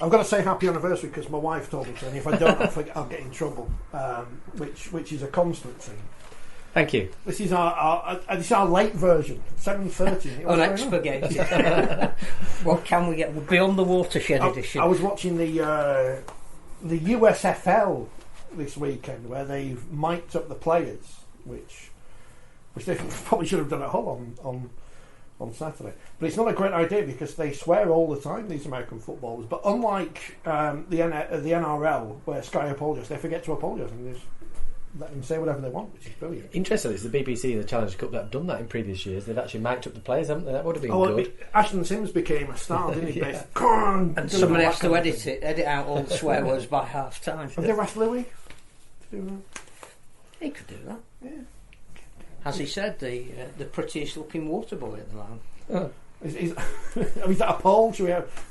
I've got to say happy anniversary because my wife told me to, and if I don't, I'll get in trouble, which is a constant thing. Thank you. This is our late version, 7:30. Unexpurgated. What can we get? Beyond the Watershed edition. I was watching the USFL this weekend where they've mic'd up the players, which they probably should have done at Hull on Saturday. But it's not a great idea because they swear all the time, these American footballers. But unlike the NRL, where Sky apologise, they forget to apologise and just let them say whatever they want, which is brilliant. Interestingly, it's the BBC and the Challenge Cup that have done that in previous years. They've actually mic'd up the players, haven't they? That would have been good. Ashton Sims became a star, didn't he? Yeah. And somebody has to edit out all the swear words by half time. Have they asked Louis to do that? He could do that. Yeah. As he said, the prettiest looking water boy at the moment. Oh. Is that a poll? Do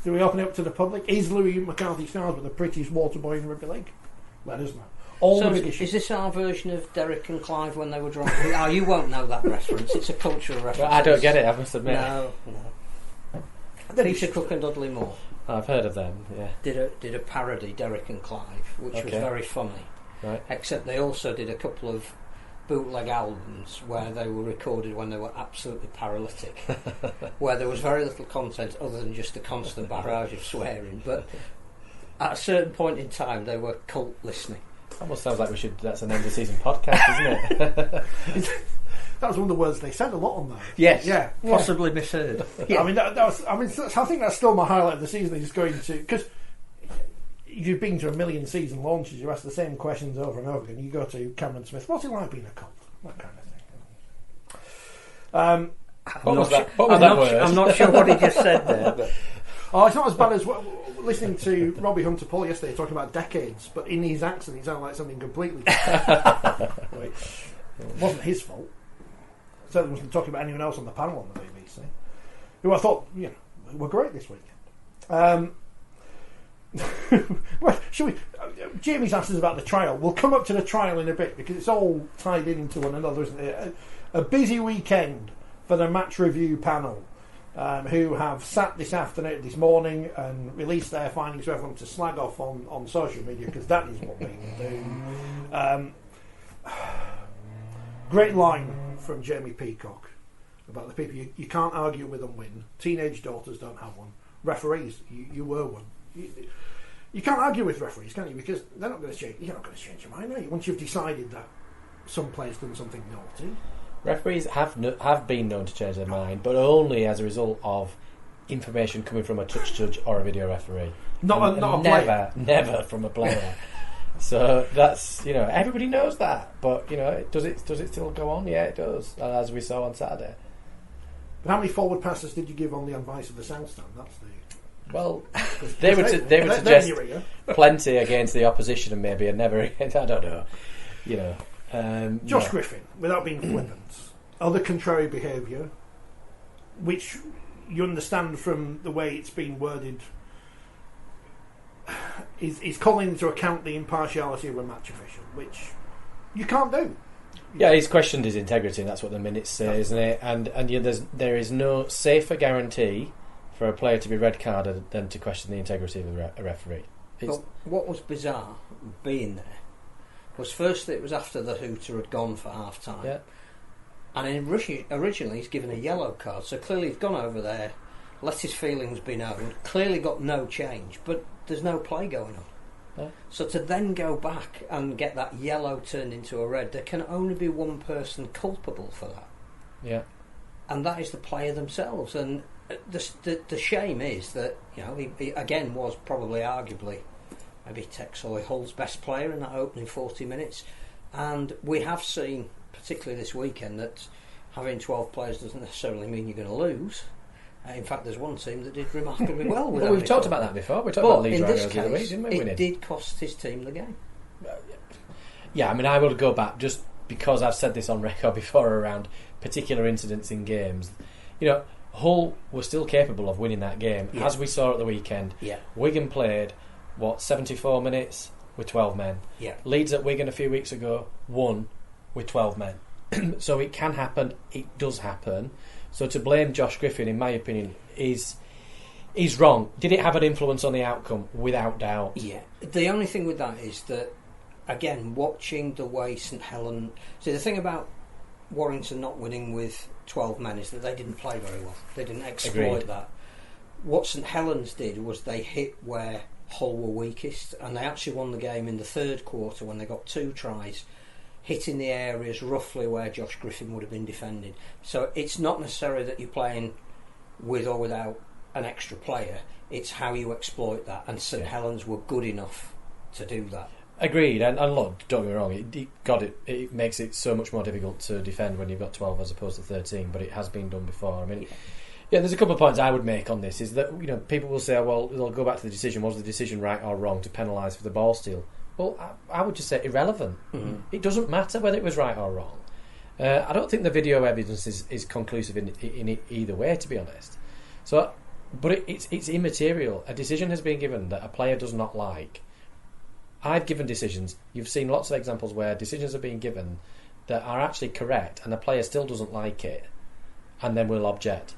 we open it up to the public? Is Louis McCarthy Scarborough the prettiest water boy in rugby league? Let us know. Is this our version of Derek and Clive when they were drunk? Oh, you won't know that reference. It's a cultural reference. Well, I don't get it, I must admit. No. Peter Cook and Dudley Moore. I've heard of them, yeah. Did a parody, Derek and Clive, which was very funny. Right. Except they also did a couple of bootleg albums where they were recorded when they were absolutely paralytic, where there was very little content other than just a constant barrage of swearing. But at a certain point in time, they were cult listening. Almost sounds like that's an end of season podcast, isn't it? That was one of the words they said a lot on that. Yes, yeah, possibly misheard. Yeah. I mean, I think that's still my highlight of the season. Is going to, because you've been to a million season launches, you ask the same questions over and over again. You go to Cameron Smith, what's it like being a cult? That kind of thing. I'm not sure what he just said there. But. Oh, it's not as bad as listening to Robbie Hunter-Paul yesterday talking about decades, but in his accent he sounded like something completely different, which wasn't his fault. Certainly wasn't talking about anyone else on the panel on the BBC, who I thought were great this weekend. Well, should we? Jamie's asked us about the trial. We'll come up to the trial in a bit because it's all tied into one another, isn't it? A busy weekend for the match review panel, who have sat this morning and released their findings for everyone to slag off on social media, because that is what people do. Great line from Jamie Peacock about the people you can't argue with and win. Teenage daughters don't have one. Referees, you were one. You can't argue with referees, can you? Because they're not going to change. You're not going to change your mind, are you? Once you've decided that some player's done something naughty. Referees have been known to change their mind, but only as a result of information coming from a touch judge or a video referee. Not a player. Never from a player. So that's everybody knows that, but does it still go on? Yeah, it does, as we saw on Saturday. But how many forward passes did you give on the advice of the sound stand? That's the. Well, they would suggest plenty against the opposition and maybe never against. I don't know. Josh Griffin, without being flippant, other contrary behaviour, which you understand from the way it's been worded, is calling into account the impartiality of a match official, which you can't do. Yeah, he's questioned his integrity, and that's what the minutes say, isn't it? And there is no safer guarantee for a player to be red carded than to question the integrity of a referee. But what was bizarre being there was firstly it was after the hooter had gone for half time, yeah. And originally he's given a yellow card, so clearly he's gone over there, let his feelings be known, clearly got no change, but there's no play going on. Yeah. So to then go back and get that yellow turned into a red, there can only be one person culpable for that. Yeah. And that is the player themselves. And the shame is that he again was probably arguably maybe Texoy Hull's best player in that opening 40 minutes, and we have seen particularly this weekend that having 12 players doesn't necessarily mean you're going to lose. In fact, there's one team that did remarkably well. Well, we've talked about that before. We talked about Leeds Rhinos the other week, didn't we? It did cost his team the game. Yeah, I mean, I will go back just because I've said this on record before around particular incidents in games. Hull were still capable of winning that game, as we saw at the weekend. Yeah. Wigan played 74 minutes with 12 men. Yeah. Leeds at Wigan a few weeks ago won with 12 men. So it can happen. It does happen. So to blame Josh Griffin, in my opinion, is he's wrong. Did it have an influence on the outcome? Without doubt. Yeah. The only thing with that is that, again, watching the way St Helens... See, the thing about Warrington not winning with 12 men is that they didn't play very well. They didn't exploit Agreed. that. What St Helens did was they hit where Hull were weakest, and they actually won the game in the third quarter when they got 2 tries, hitting the areas roughly where Josh Griffin would have been defending. So it's not necessarily that you're playing with or without an extra player, it's how you exploit that, and St Helens were good enough to do that. Agreed, and look, don't get me wrong, it makes it so much more difficult to defend when you've got 12 as opposed to 13, but it has been done before. I mean, yeah, there's a couple of points I would make on this, is that, you know, people will say, well, they'll go back to the decision, was the decision right or wrong to penalise for the ball steal? Well, I would just say irrelevant. Mm-hmm. It doesn't matter whether it was right or wrong. I don't think the video evidence is conclusive in either way, to be honest. So, but it's immaterial. A decision has been given that a player does not like. I've given decisions. You've seen lots of examples where decisions are being given that are actually correct, and the player still doesn't like it, and then will object.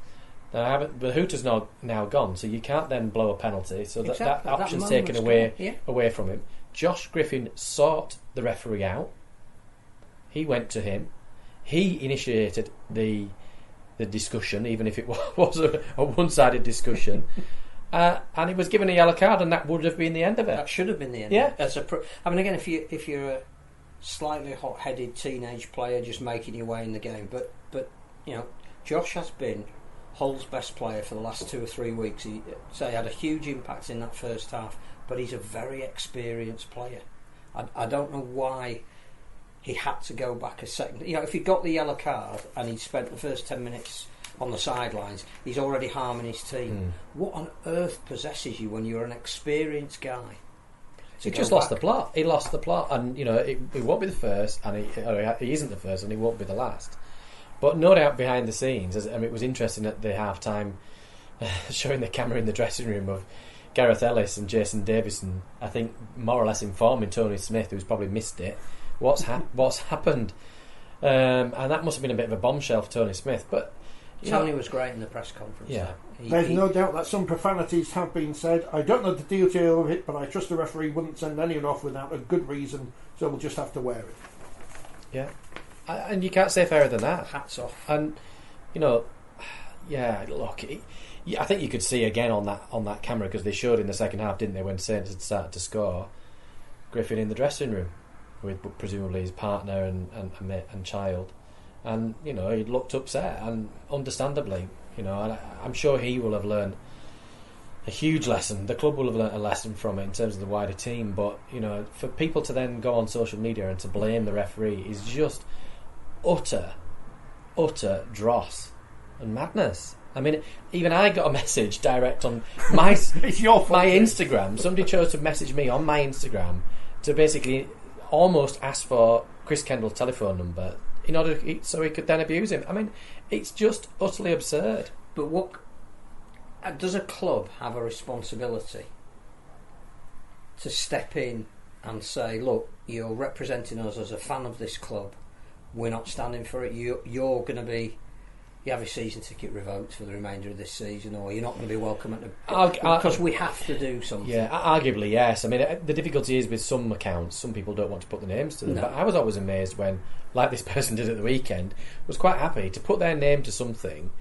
Now, the hooter's now gone, so you can't then blow a penalty. So that option's taken away from him. Josh Griffin sought the referee out. He went to him. He initiated the discussion, even if it was a one-sided discussion. And he was given a yellow card, and that would have been the end of it. That should have been the end. Yeah. I mean, again, if you're a slightly hot-headed teenage player just making your way in the game, but you know, Josh has been Hull's best player for the last 2 or 3 weeks. He had a huge impact in that first half, but he's a very experienced player. I don't know why he had to go back a second. You know, if he got the yellow card and he'd spent the first 10 minutes on the sidelines, he's already harming his team. What on earth possesses you when you're an experienced guy? He just lost the plot. He lost the plot, and you know it won't be the first, and he isn't the first, and he won't be the last. But no doubt behind the scenes, it was interesting at the half time, showing the camera in the dressing room of Gareth Ellis and Jason Davison, I think more or less informing Tony Smith, who's probably missed it, what's happened, and that must have been a bit of a bombshell for Tony Smith. But Tony was great in the press conference. Yeah, there's no doubt that some profanities have been said. I don't know the detail of it, but I trust the referee wouldn't send anyone off without a good reason, so we'll just have to wear it. Yeah, and you can't say fairer than that. Hats off. And you know, yeah, look, I think you could see again on that camera, because they showed in the second half, didn't they, when Saints had started to score, Griffin in the dressing room with presumably his partner and child. And you know, he looked upset, and understandably, you know, and I'm sure he will have learned a huge lesson. The club will have learned a lesson from it in terms of the wider team. But you know, for people to then go on social media and to blame the referee is just utter dross and madness. I mean, even I got a message direct on my it's your fault. My Instagram. Somebody chose to message me on my Instagram to basically almost ask for Chris Kendall's telephone number, in order so he could then abuse him. I mean, it's just utterly absurd. But what does a club have a responsibility to step in and say, look, you're representing us as a fan of this club, we're not standing for it, you're going to be, you have your season ticket revoked for the remainder of this season, or you're not going to be welcome at the... Because we have to do something. Yeah, arguably, yes. I mean, the difficulty is with some accounts, some people don't want to put the names to them. No. But I was always amazed when, like this person did at the weekend, was quite happy to put their name to something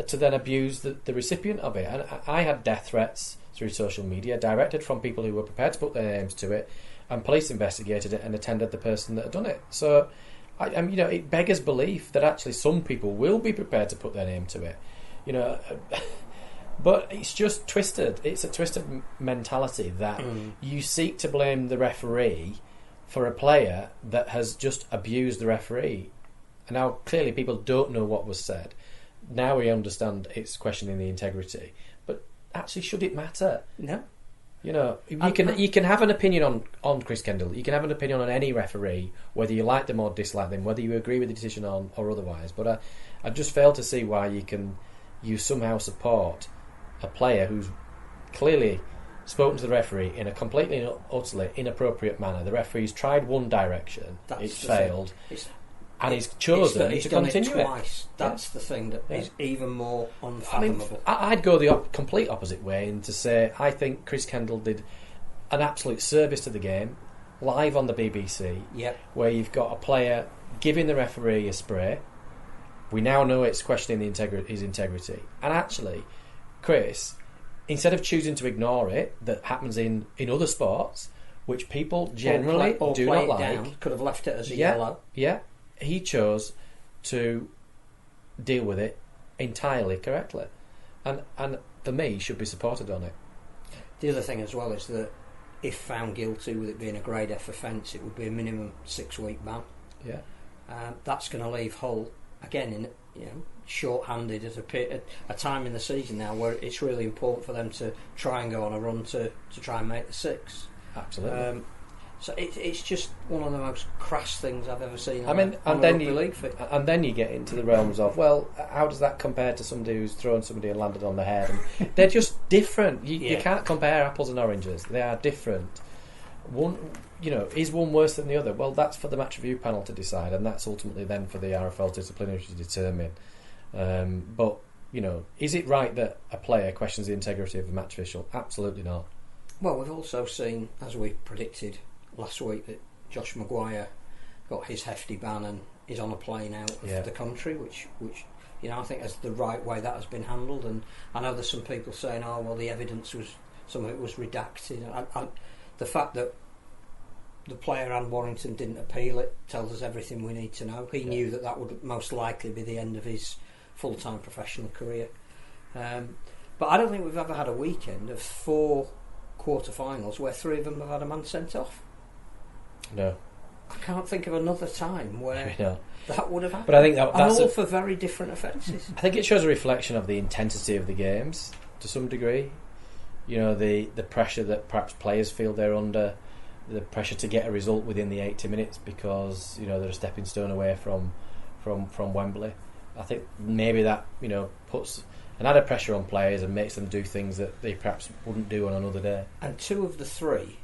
to then abuse the recipient of it. And I had death threats through social media directed from people who were prepared to put their names to it, and police investigated it and attended the person that had done it. So... I mean, you know, it beggars belief that actually some people will be prepared to put their name to it, you know. But it's just twisted. It's a twisted mentality that you seek to blame the referee for a player that has just abused the referee. And now clearly people don't know what was said. Now we understand it's questioning the integrity. But actually, should it matter? No. You know, you can have an opinion on Chris Kendall. You can have an opinion on any referee, whether you like them or dislike them, whether you agree with the decision or otherwise. But I just fail to see why you somehow support a player who's clearly spoken to the referee in a completely and utterly inappropriate manner. The referee's tried one direction, it's failed. and he's chosen he's to done continue it twice. That's the thing that is even more unfathomable. I'd go the complete opposite way and to say I think Chris Kendall did an absolute service to the game, live on the BBC, where you've got a player giving the referee a spray. We now know it's questioning his integrity. And actually, Chris, instead of choosing to ignore it, that happens in other sports, which people generally do not like. Down. Could have left it as a yellow. Yeah, he chose to deal with it entirely correctly. And for me, he should be supported on it. The other thing as well is that if found guilty with it being a grade F offence, it would be a minimum 6-week ban. Yeah, that's going to leave Hull again in short-handed at a time in the season now where it's really important for them to try and go on a run to try and make the 6. Absolutely. So it's just one of the most crass things I've ever seen. And then you get into the realms of, well, how does that compare to somebody who's thrown somebody and landed on the head? And they're just different. You can't compare apples and oranges. They are different. One, is one worse than the other? Well, that's for the match review panel to decide, and that's ultimately then for the RFL disciplinary to determine. But is it right that a player questions the integrity of a match official? Absolutely not. Well, we've also seen, as we predicted last week, that Josh Maguire got his hefty ban and is on a plane out of the country, which I think is the right way that has been handled. And I know there's some people saying, oh well, the evidence was, some of it was redacted. The fact that the player and Warrington didn't appeal it tells us everything we need to know. He knew that would most likely be the end of his full-time professional career. But I don't think we've ever had a weekend of 4 quarter-finals where 3 of them have had a man sent off. No. I can't think of another time where that would have happened. But I think that's all for very different offences. I think it shows a reflection of the intensity of the games to some degree. The pressure that perhaps players feel they're under, the pressure to get a result within the 80 minutes because they're a stepping stone away from Wembley. I think maybe that puts an added pressure on players and makes them do things that they perhaps wouldn't do on another day. And 2 of the 3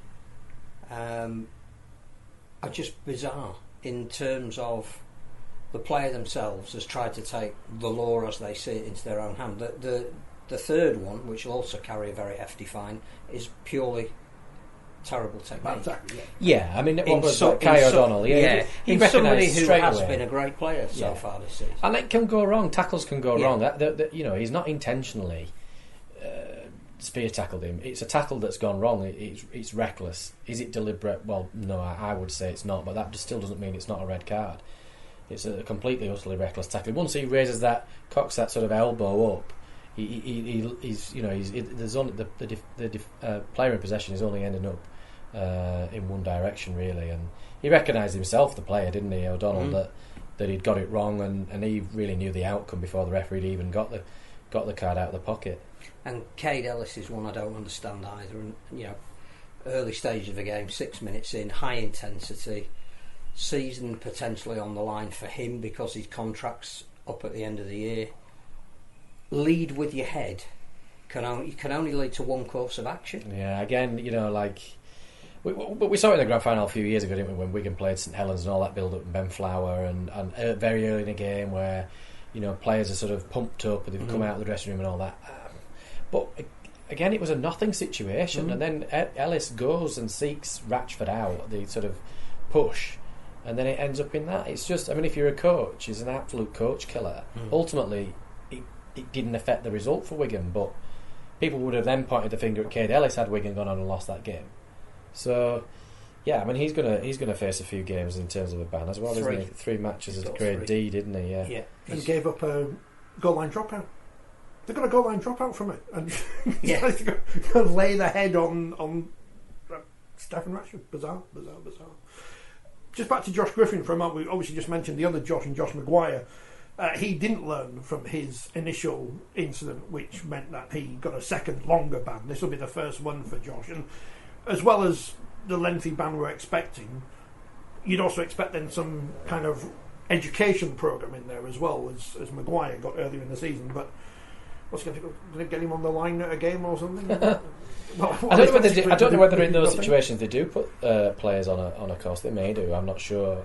are just bizarre in terms of the player themselves has tried to take the law as they see it into their own hand. The third one, which will also carry a very hefty fine, is purely terrible technique. I mean, what was Kai O'Donnell? He somebody who has away. Been a great player so far this season. And it can go wrong. Tackles can go wrong. He's not intentionally spear tackled him. It's a tackle that's gone wrong. It's reckless. Is it deliberate? Well, no, I would say it's not. But that still doesn't mean it's not a red card. It's a completely, utterly reckless tackle. Once he raises cocks that sort of elbow up, there's only the player in possession is only ending up in one direction really, and he recognised himself, the player, didn't he, O'Donnell, that he'd got it wrong, and he really knew the outcome before the referee even got the card out of the pocket. And Cade Ellis is one I don't understand either. And early stage of the game, 6 minutes in, high intensity, season potentially on the line for him because his contract's up at the end of the year. Lead with your head can only lead to one course of action. Yeah, again, we saw it in the grand final a few years ago, didn't we, when Wigan played St Helens and all that build up and Ben Flower and very early in a game where players are sort of pumped up and they've come out of the dressing room and all that. But again, it was a nothing situation, and then Ellis goes and seeks Ratchford out, the sort of push, and then it ends up in that. It's just, if you're a coach, he's an absolute coach killer. Ultimately, it didn't affect the result for Wigan, but people would have then pointed the finger at Cade Ellis had Wigan gone on and lost that game. So, he's gonna face a few games in terms of a ban as well, isn't he? 3 matches as grade D, didn't he? Yeah. And gave up a goal line dropout. They got a goal line dropout from it, and to lay their head on Stephen Ratchford. Bizarre. Just back to Josh Griffin for a moment. We obviously just mentioned the other Josh and Josh Maguire. He didn't learn from his initial incident, which meant that he got a second longer ban. This will be the first one for Josh, and as well as the lengthy ban we're expecting, you'd also expect then some kind of education programme in there as well, as Maguire got earlier in the season. But what's going to get him on the line at a game or something? I don't know whether in those situations they do put players on a course. They may do. I'm not sure.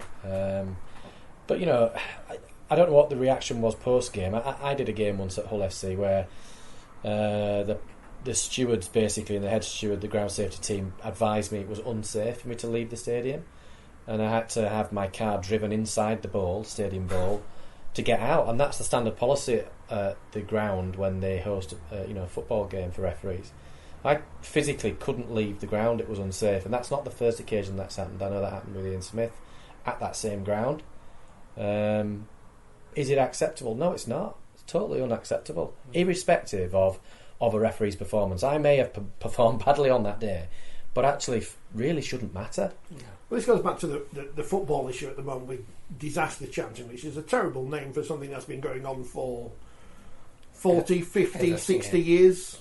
But I don't know what the reaction was post game. I did a game once at Hull FC where the stewards basically, and the head steward, the ground safety team, advised me it was unsafe for me to leave the stadium, and I had to have my car driven inside the stadium bowl, to get out. And that's the standard policy at the ground when they host a football game for referees. I physically couldn't leave the ground; it was unsafe, and that's not the first occasion that's happened. I know that happened with Ian Smith at that same ground. Is it acceptable? No, it's not. It's totally unacceptable, irrespective of a referee's performance. I may have performed badly on that day, but actually really shouldn't matter. Yeah. Well, this goes back to the football issue at the moment with disaster chanting, which is a terrible name for something that's been going on for 40, 50, 60 years.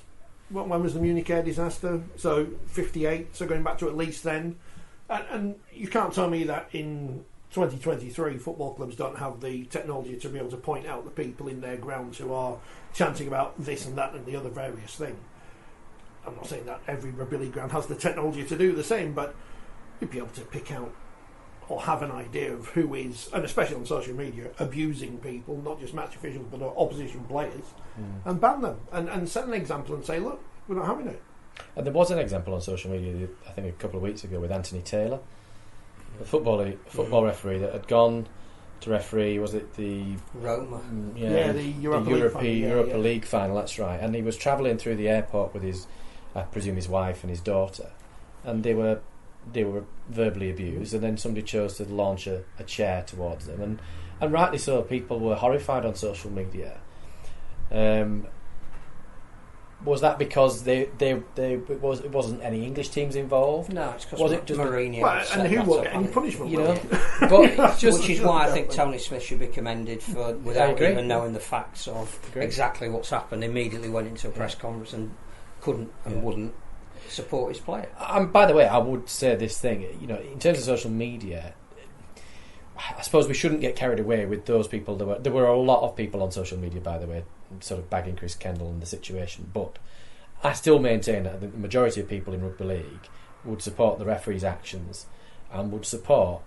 When was the Munich air disaster? So 58, so going back to at least then. And you can't tell me that in 2023 football clubs don't have the technology to be able to point out the people in their grounds who are chanting about this and that and the other various thing. I'm not saying that every rugby league ground has the technology to do the same, but you'd be able to pick out or have an idea of who is, and especially on social media, abusing people, not just match officials but opposition players, and ban them and set an example and say, look, we're not having it. And there was an example on social media, I think a couple of weeks ago, with Anthony Taylor, a football referee that had gone to referee, was it the Roma? The Europa League final, that's right. And he was travelling through the airport with I presume his wife and his daughter, and they were verbally abused, and then somebody chose to launch a chair towards them, and rightly so. People were horrified on social media. Was that because it wasn't any English teams involved? No, it's because Mourinho. And who won't get any punishment? But which is why I think Tony Smith should be commended for, without even knowing the facts of exactly what's happened, immediately went into a press conference and couldn't and wouldn't support his player. By the way, I would say this thing, in terms of social media, I suppose we shouldn't get carried away with those people. There were a lot of people on social media, by the way, sort of bagging Chris Kendall and the situation, but I still maintain that the majority of people in rugby league would support the referee's actions and would support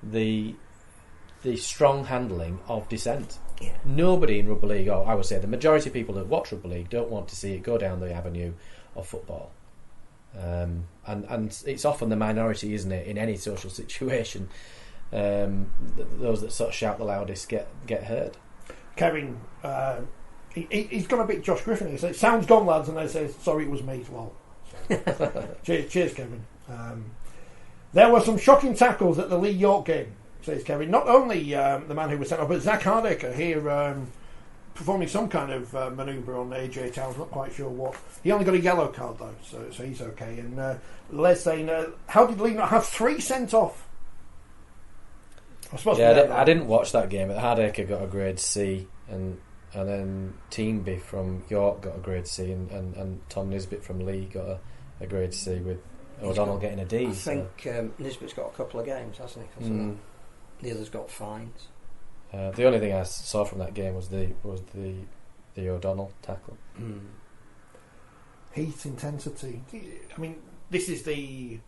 the strong handling of dissent. Yeah. Nobody in rugby league, or I would say the majority of people that watch rugby league, don't want to see it go down the avenue of football. And it's often the minority, isn't it, in any social situation. Those that sort of shout the loudest get heard. Kevin, he's gone a bit Josh Griffin. He says, "Sounds gone, lads," and they say, "Sorry, it was me." Well, cheers, Kevin. There were some shocking tackles at the Lee York game, says Kevin. Not only the man who was sent off, but Zach Hardaker here performing some kind of manoeuvre on AJ Towns. Not quite sure what. He only got a yellow card though, so he's okay. And Les saying, "How did Lee not have 3 sent off?" I didn't watch that game, but Hardaker got a grade C, and then Teamby from York got a grade C, and Tom Nisbet from Lee got a grade C, with O'Donnell getting a D. I think Nisbet's got a couple of games, hasn't he? The others got fines. The only thing I saw from that game was the O'Donnell tackle. Heat, intensity. I mean, this is I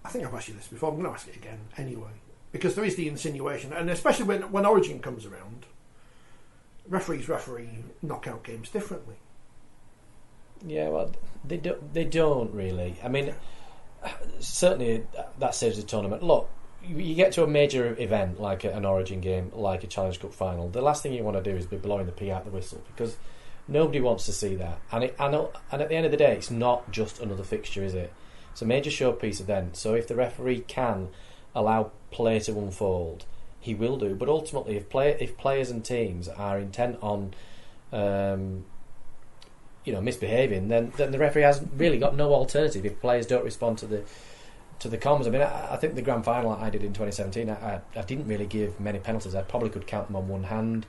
think I've asked you this before. I'm going to ask it again anyway. Because there is the insinuation, and especially when Origin comes around, referees referee knockout games differently. Yeah, well, they don't really. I mean, certainly that saves the tournament. Look, you get to a major event like an Origin game, like a Challenge Cup final. The last thing you want to do is be blowing the pea out the whistle, because nobody wants to see that. And at the end of the day, it's not just another fixture, is it? It's a major showpiece event. So if the referee can allow play to unfold, he will do. But ultimately, if players and teams are intent on misbehaving, then the referee has really got no alternative if players don't respond to the comms. I mean, I think the grand final I did in 2017, I didn't really give many penalties. I probably could count them on one hand.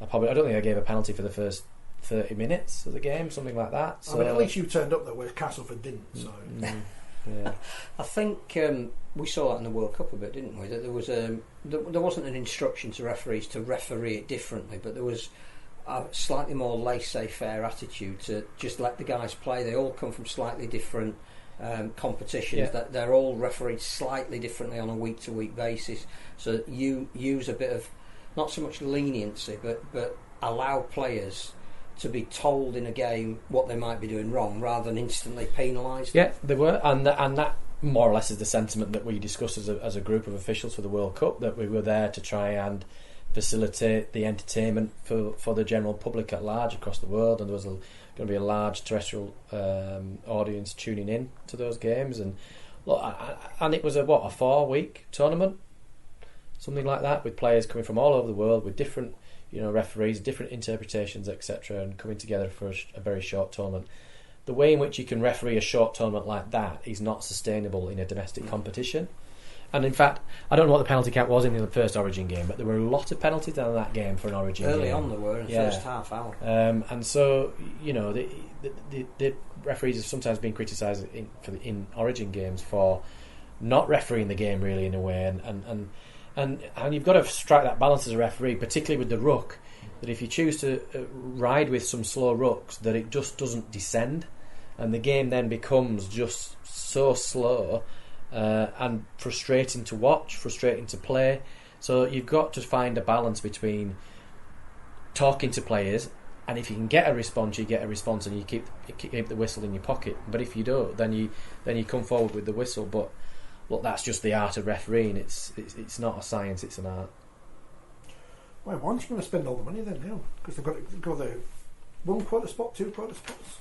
I don't think I gave a penalty for the first 30 minutes of the game, something like that. So, I mean, at least you turned up though, where Castleford didn't. So. Yeah. I think we saw that in the World Cup a bit, didn't we? That there was there wasn't an instruction to referees to referee it differently, but there was a slightly more laissez-faire attitude to just let the guys play. They all come from slightly different competitions, that they're all refereed slightly differently on a week-to-week basis. So you use a bit of, not so much leniency, but allow players to be told in a game what they might be doing wrong rather than instantly penalised. Yeah, they were, and that more or less is the sentiment that we discussed as a group of officials for the World Cup, that we were there to try and facilitate the entertainment for the general public at large across the world, and there was going to be a large terrestrial audience tuning in to those games, and it was a 4-week tournament, something like that, with players coming from all over the world with different referees, different interpretations, etc., and coming together for a very short tournament. The way in which you can referee a short tournament like that is not sustainable in a domestic competition. And in fact, I don't know what the penalty count was in the first Origin game, but there were a lot of penalties in that game for an Origin game. Early on there were, in the first half hour. And so, the referees have sometimes been criticised in Origin games for not refereeing the game really in a way, and you've got to strike that balance as a referee, particularly with the ruck, that if you choose to ride with some slow rucks, that it just doesn't descend, and the game then becomes just so slow and frustrating to watch, frustrating to play. So you've got to find a balance between talking to players, and if you can get a response, you get a response, and you keep the whistle in your pocket. But if you don't, then you come forward with the whistle. But look, that's just the art of refereeing. It's not a science; it's an art. Well, why aren't you going to spend all the money then now? Because they've got the 1 quarter spot, 2 quarter spots.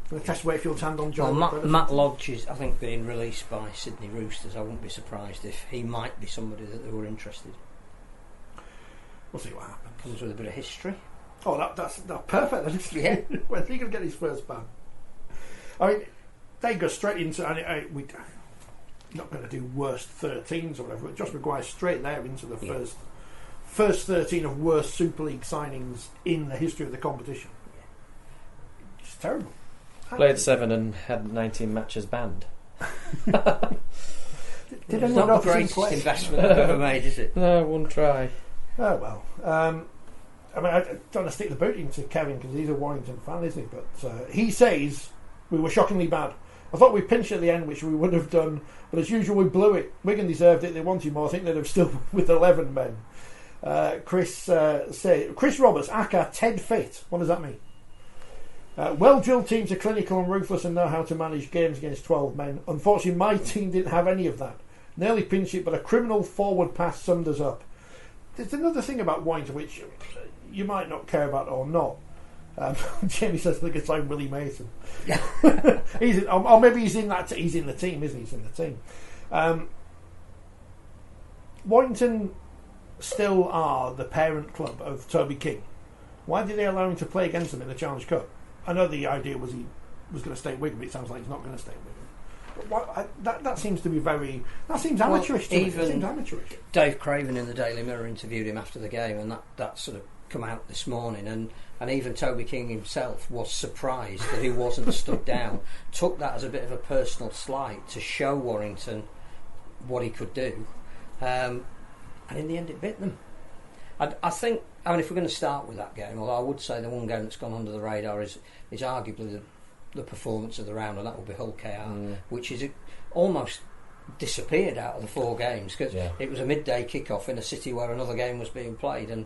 Going to test Wakefield's hand on John. Well, Matt Lodge is, I think, being released by Sydney Roosters. I wouldn't be surprised if he might be somebody that they were interested. We'll see what happens. Comes with a bit of history. Oh, that's perfect. Yeah. When's he going to get his first ban? I mean, they go straight into. We're not going to do worst 13s or whatever, but Josh Maguire straight there into the first 13 of worst Super League signings in the history of the competition. It's terrible. Played 7 and had 19 matches banned. Did it's not the greatest investment I've ever made, is it? No, one try. Oh well. I don't want to stick the boot into Kevin because he's a Warrington fan, isn't he? But he says we were shockingly bad. I thought we pinched at the end, which we would have done, but as usual we blew it. Wigan deserved it. They wanted more. I think they'd have still with 11 men. Chris Roberts, Aka, Ted fit. What does that mean? Well-drilled teams are clinical and ruthless and know how to manage games against 12 men. Unfortunately, my team didn't have any of that. Nearly pinched it, but a criminal forward pass summed us up. There's another thing about Warrington which you might not care about or not. Jamie says they could sign Willie Mason. Or maybe he's in that. He's in the team, isn't he? He's in the team. Warrington still are the parent club of Toby King. Why did they allow him to play against them in the Challenge Cup? I know the idea was he was going to stay at Wigan, but it sounds like he's not going to stay at Wigan. But that seems to be very. That seems amateurish to me. It seems amateurish. Dave Craven in the Daily Mirror interviewed him after the game, and that sort of come out this morning, and even Toby King himself was surprised that he wasn't stood down. Took that as a bit of a personal slight to show Warrington what he could do, and in the end it bit them. I think, if we're going to start with that game, although I would say the one game that's gone under the radar is arguably the performance of the round, and that will be Hull KR, which is almost disappeared out of the 4 games because it was a midday kick-off in a city where another game was being played, and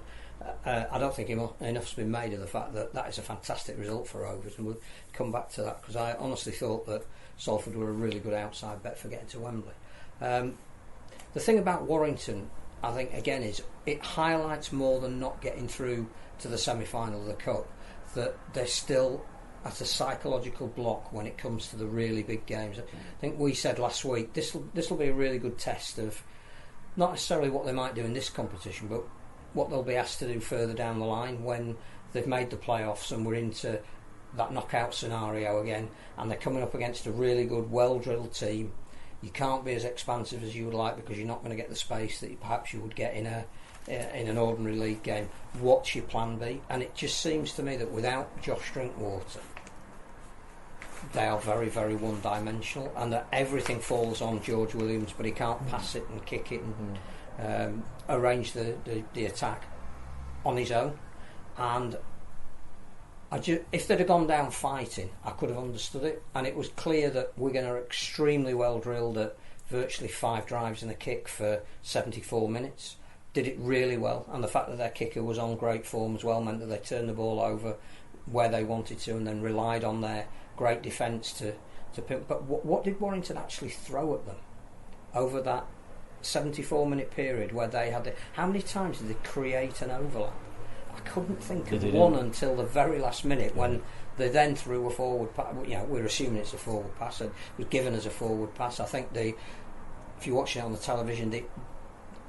I don't think enough's been made of the fact that is a fantastic result for Rovers, and we'll come back to that because I honestly thought that Salford were a really good outside bet for getting to Wembley. The thing about Warrington, I think, again, is it highlights more than not getting through to the semi-final of the Cup that they're still at a psychological block when it comes to the really big games. I think we said last week this will be a really good test of not necessarily what they might do in this competition, but what they'll be asked to do further down the line when they've made the playoffs and we're into that knockout scenario again, and they're coming up against a really good, well-drilled team. You can't be as expansive as you would like because you're not going to get the space that perhaps you would get in an ordinary league game. What's your plan B? And it just seems to me that without Josh Drinkwater, they are very, very one-dimensional, and that everything falls on George Williams, but he can't pass it and kick it and arrange the attack on his own. And if they'd have gone down fighting, I could have understood it, and it was clear that Wigan are extremely well drilled at virtually 5 drives and a kick for 74 minutes. Did it really well, and the fact that their kicker was on great form as well meant that they turned the ball over where they wanted to, and then relied on their great defence to pick. But what did Warrington actually throw at them over that 74-minute period where they had it? How many times did they create an overlap? I couldn't think of one until the very last minute when they then threw a forward pass. We're assuming it's a forward pass. It was given as a forward pass. I think if you're watching it on the television,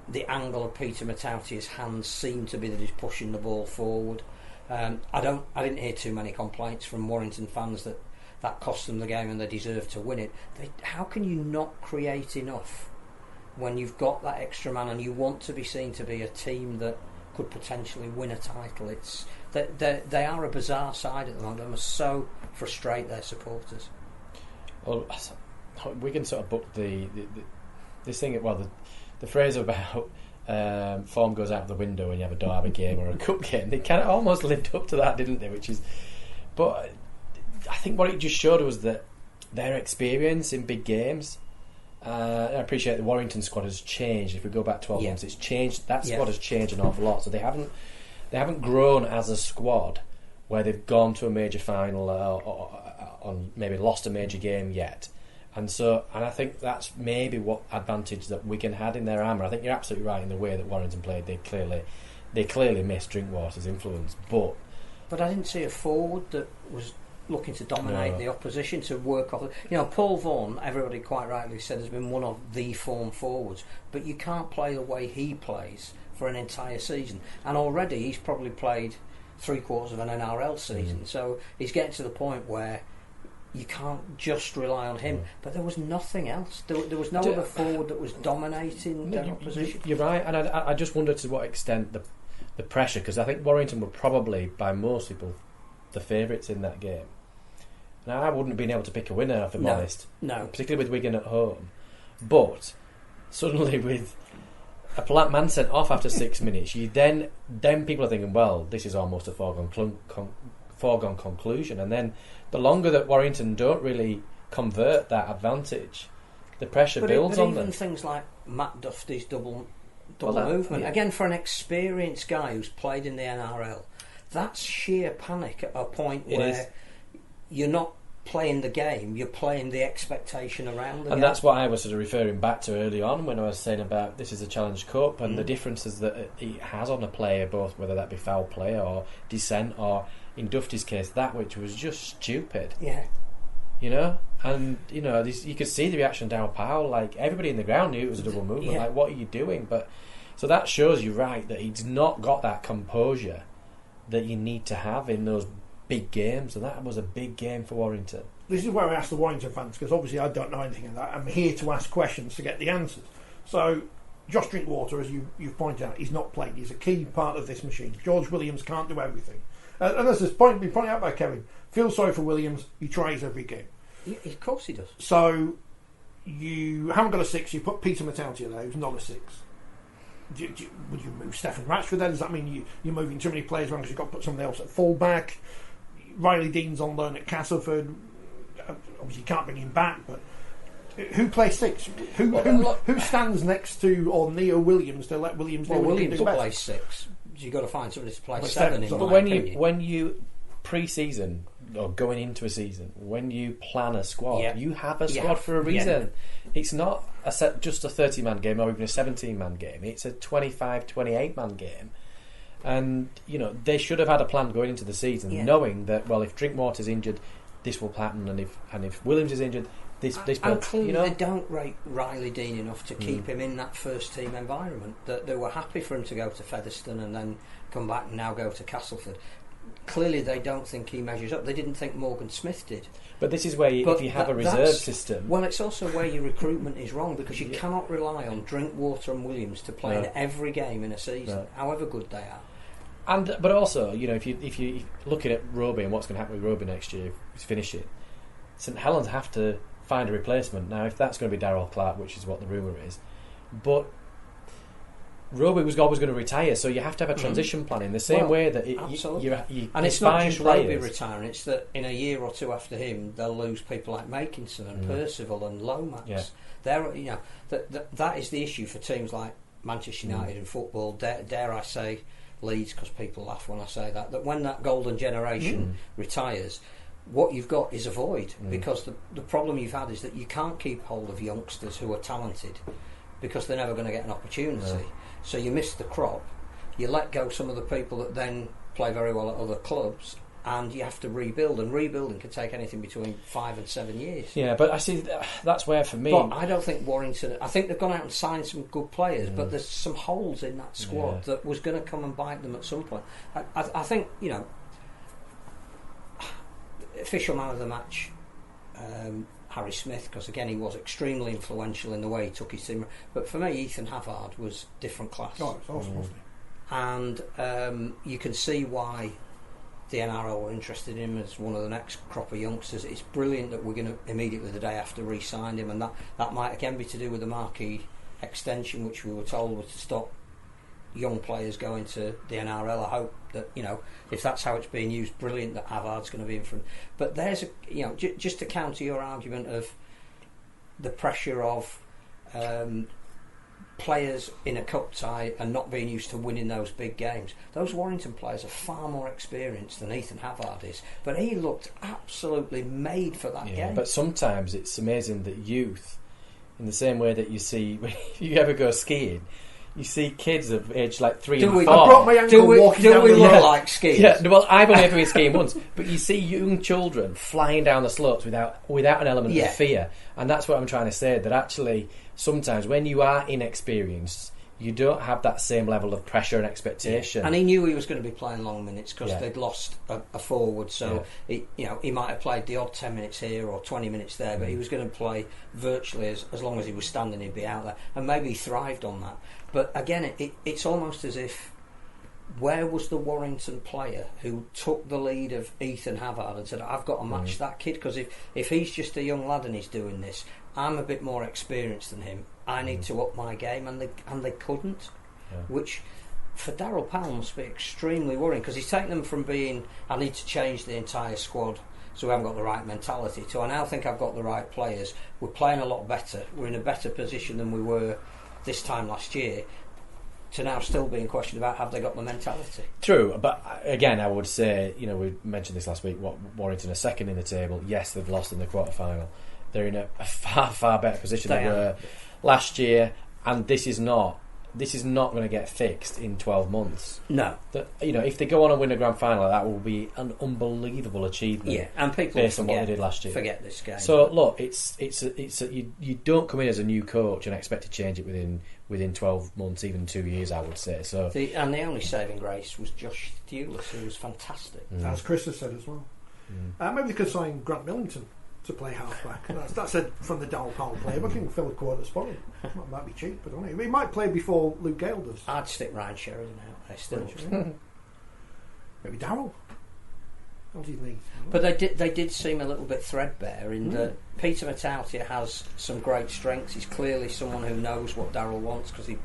the angle of Peter Matauti's hands seemed to be that he's pushing the ball forward. I didn't hear too many complaints from Warrington fans that cost them the game and they deserved to win it. How can you not create enough when you've got that extra man and you want to be seen to be a team that could potentially win a title? They are a bizarre side at the moment. They must so frustrate their supporters. Well, we can sort of book this thing. Well, the phrase about form goes out the window when you have a derby game or a cup game. They kind of almost lived up to that, didn't they? But I think what it just showed was that their experience in big games. I appreciate the Warrington squad has changed. If we go back 12 months, it's changed. That squad has changed an awful lot. So they haven't grown as a squad where they've gone to a major final or maybe lost a major game yet. And I think that's maybe what advantage that Wigan had in their armour. I think you're absolutely right in the way that Warrington played. They clearly missed Drinkwater's influence, but I didn't see a forward that was looking to dominate the opposition, to work off. Paul Vaughan, everybody quite rightly said, has been one of the form forwards, but you can't play the way he plays for an entire season. And already he's probably played 3/4 of an NRL season, so he's getting to the point where you can't just rely on him. But there was nothing else. There was no other forward that was dominating their opposition. You're right, and I just wonder to what extent the pressure, because I think Warrington were probably, by most people, the favourites in that game. Now, I wouldn't have been able to pick a winner, if I'm honest. No. Particularly with Wigan at home. But suddenly with a black man sent off after 6 minutes, then people are thinking, well, this is almost a foregone conclusion. And then the longer that Warrington don't really convert that advantage, the pressure builds on them. But even things like Matt Duffy's double movement, again, for an experienced guy who's played in the NRL, that's sheer panic at a point where you're not playing the game, you're playing the expectation around the game. And that's what I was sort of referring back to early on when I was saying about this is a Challenge Cup and the differences that it has on a player, both whether that be foul play or dissent, or in Duffy's case, that which was just stupid. Yeah. And you could see the reaction down Powell. Like, everybody in the ground knew it was a double movement. Yeah. Like, what are you doing? But so that shows you, right, that he's not got that composure that you need to have in those big games, and that was a big game for Warrington. This is where I ask the Warrington fans, because obviously I don't know anything of that. I'm here to ask questions to get the answers. So Josh Drinkwater, as you've pointed out, he's not played. He's a key part of this machine. George Williams can't do everything, and as this point been pointed out by Kevin, feel sorry for Williams. He tries every game. Of course he does. So you haven't got a 6. You put Peter Matautia there, who's not a 6. Would you move Stephen Ratchford then? Does that mean you're moving too many players around because you've got to put somebody else at full-back? Riley Dean's on loan at Castleford. Obviously you can't bring him back, but who plays 6? Who stands next to or near Williams to let Williams do what he can do best? Play 6. You've got to find somebody to play Like 7 7. in But when you pre-season or going into a season, when you plan a squad, you have a squad for a reason. It's not just a 30-man game or even a 17-man game. It's a 25, 28-man game. And, they should have had a plan going into the season, knowing that, well, if Drinkwater's injured, this will happen, and if Williams is injured, this and clearly they don't rate Riley Dean enough to keep him in that first team environment. That they were happy for him to go to Featherstone and then come back and now go to Castleford. Clearly they don't think he measures up. They didn't think Morgan Smith did. But this is where if you have a reserve system... Well, it's also where your recruitment is wrong, because you cannot rely on Drinkwater and Williams to play in every game in a season, however good they are. But also, if you looking at Roby and what's going to happen with Roby next year, if he's finished it, St Helens have to find a replacement. Now, if that's going to be Darryl Clark, which is what the rumour is, but Roby was always going to retire, so you have to have a transition plan in the same way that you and it's not just Roby players retiring, it's that in a year or two after him they'll lose people like Makinson and Percival and Lomax. Yeah. They're, that is the issue for teams like Manchester United in football. Dare I say Leeds, because people laugh when I say that when that golden generation retires, what you've got is a void, because the problem you've had is that you can't keep hold of youngsters who are talented because they're never going to get an opportunity. So you miss the crop, you let go some of the people that then play very well at other clubs, and you have to rebuild, and rebuilding can take anything between 5 and 7 years. Yeah, but I see that's where for me. But I don't think Warrington. I think they've gone out and signed some good players, but there's some holes in that squad that was going to come and bite them at some point. I think official man of the match, Harry Smith, because again he was extremely influential in the way he took his team. But for me, Ethan Havard was different class. Oh, it's awesome, wasn't it? And you can see why the NRL were interested in him as one of the next crop of youngsters. It's brilliant that we're going to immediately the day after re-sign him, and that might again be to do with the marquee extension, which we were told was to stop young players going to the NRL. I hope that if that's how it's being used, brilliant that Havard's going to be in front. But there's just to counter your argument of the pressure of players in a cup tie and not being used to winning those big games. Those Warrington players are far more experienced than Ethan Havard is, but he looked absolutely made for that game. But sometimes it's amazing that youth, in the same way that you see when you ever go skiing, you see kids of age like 3 and 4. I brought my ankle walking down the look like skiers? Yeah, well, I've only ever been skiing once, but you see young children flying down the slopes without an element of fear, and that's what I'm trying to say. That actually, sometimes when you are inexperienced, you don't have that same level of pressure and expectation. And he knew he was going to be playing long minutes because they'd lost a forward, so he might have played the odd 10 minutes here or 20 minutes there, but he was going to play virtually as long as he was standing. He'd be out there, and maybe he thrived on that. But again, it's almost as if, where was the Warrington player who took the lead of Ethan Havard and said, I've got to match that kid, because if he's just a young lad and he's doing this, I'm a bit more experienced than him, I need to up my game, and they couldn't, which for Darryl Powell must be extremely worrying, because he's taken them from being, I need to change the entire squad so we haven't got the right mentality, to I now think I've got the right players, we're playing a lot better, we're in a better position than we were this time last year, to now still being questioned about have they got the mentality. True, but again, I would say, we mentioned this last week, Warrington are second in the table. Yes, they've lost in the quarter-final. They're in a far, far better position than they were last year, and this is not going to get fixed in 12 months. No. If they go on and win a grand final, that will be an unbelievable achievement. Yeah, and people based on what they did last year. Forget this game. So look, you don't come in as a new coach and expect to change it within 12 months, even 2 years, I would say. So the only saving grace was Josh Thewlis, who was fantastic. As Chris has said as well. Maybe they could sign Grant Millington to play halfback. That's said from the Darryl Powell playbook. I can fill a quarter spot. That might be cheap, but I don't know. He might play before Luke Gale does. I'd stick Ryan Sheridan out there still. Maybe Darryl. What do you think? But they did seem a little bit threadbare in that Peter Matautia has some great strengths. He's clearly someone who knows what Darryl wants, because he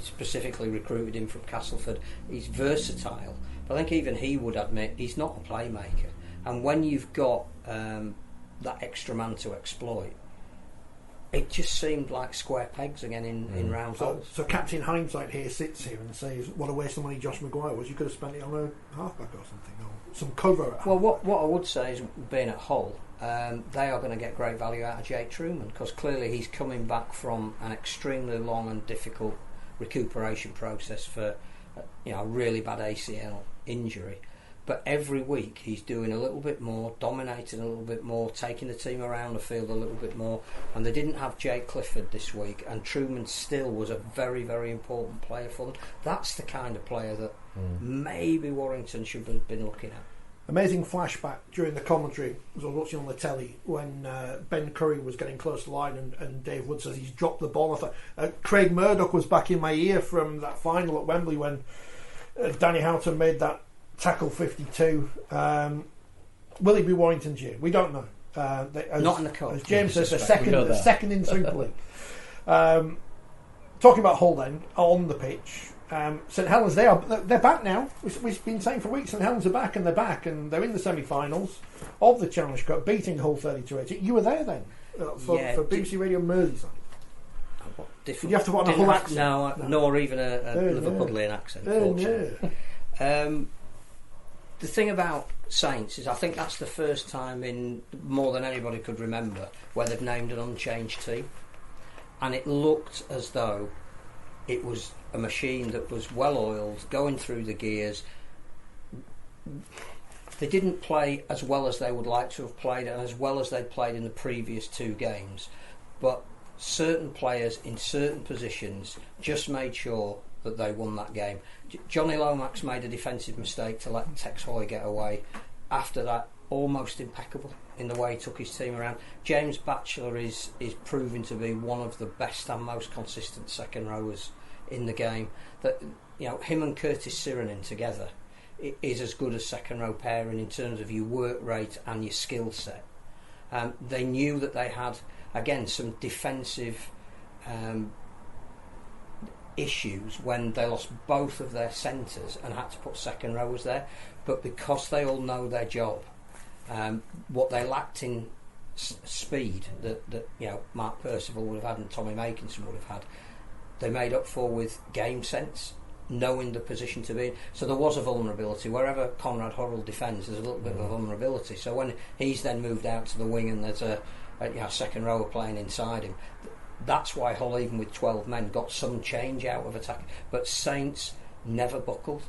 specifically recruited him from Castleford. He's versatile, but I think even he would admit he's not a playmaker. And when you've got that extra man to exploit, it just seemed like square pegs again in round holes. So Captain Hindsight here sits here and says, what a waste of money Josh Maguire was. You could have spent it on a halfback or something, or some cover. Well, what I would say is, being at Hull, they are going to get great value out of Jake Truman, because clearly he's coming back from an extremely long and difficult recuperation process for a really bad ACL injury. But every week he's doing a little bit more, dominating a little bit more, taking the team around the field a little bit more. And they didn't have Jake Clifford this week, and Truman still was a very, very important player for them. That's the kind of player that maybe Warrington should have been looking at. Amazing flashback during the commentary as I was watching on the telly when Ben Curry was getting close to the line and Dave Wood says he's dropped the ball. I thought Craig Murdoch was back in my ear from that final at Wembley when Danny Houghton made that tackle 52. Will he be Warrington's year? We don't know. Not in the cup. As James says, the second in Super League. talking about Hull then, on the pitch, St Helens, they're back now. We've been saying for weeks St Helens are back, and they're in the semi-finals of the Challenge Cup, beating Hull 30-80. You were there then, for BBC Radio Merseyside. Did you have to put on a Hull accent? No, nor even a Liverpudlian accent, fortunately. The thing about Saints is I think that's the first time in more than anybody could remember where they've named an unchanged team, and it looked as though it was a machine that was well oiled, going through the gears. They didn't play as well as they would like to have played and as well as they'd played in the previous 2 games, but certain players in certain positions just made sure that they won that game. Johnny Lomax made a defensive mistake to let Tex Hoy get away. After that, almost impeccable in the way he took his team around. James Batchelor is proving to be one of the best and most consistent second rowers in the game. That, you know, him and Curtis Sirenin together is as good as second row pairing in terms of your work rate and your skill set. They knew that they had, again, some defensive issues when they lost both of their centres and had to put second rowers there, but because they all know their job, what they lacked in speed that you know Mark Percival would have had and Tommy Makinson would have had, they made up for with game sense, knowing the position to be in. So there was a vulnerability wherever Conrad Horrell defends. There's a little bit of a vulnerability. So when he's then moved out to the wing and there's a second rower playing inside him, that's why Hull, even with 12 men, got some change out of attack. But Saints never buckled.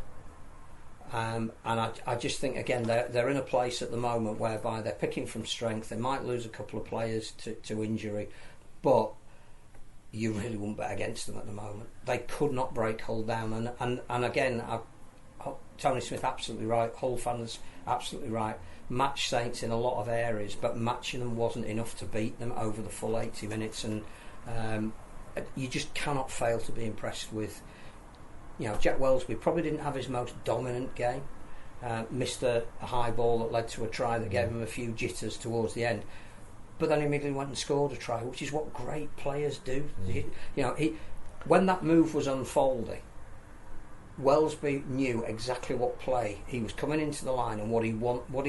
And I just think, again, they're in a place at the moment whereby they're picking from strength. They might lose a couple of players to injury, but you really wouldn't bet against them at the moment. They could not break Hull down. And again, Tony Smith absolutely right, Hull fans absolutely right. Match Saints in a lot of areas, but matching them wasn't enough to beat them over the full 80 minutes. And you just cannot fail to be impressed with. You know, Jack Wellsby probably didn't have his most dominant game. Missed a high ball that led to a try that gave him a few jitters towards the end. But then he immediately went and scored a try, which is what great players do. When that move was unfolding, Wellsby knew exactly what play he was coming into the line and what he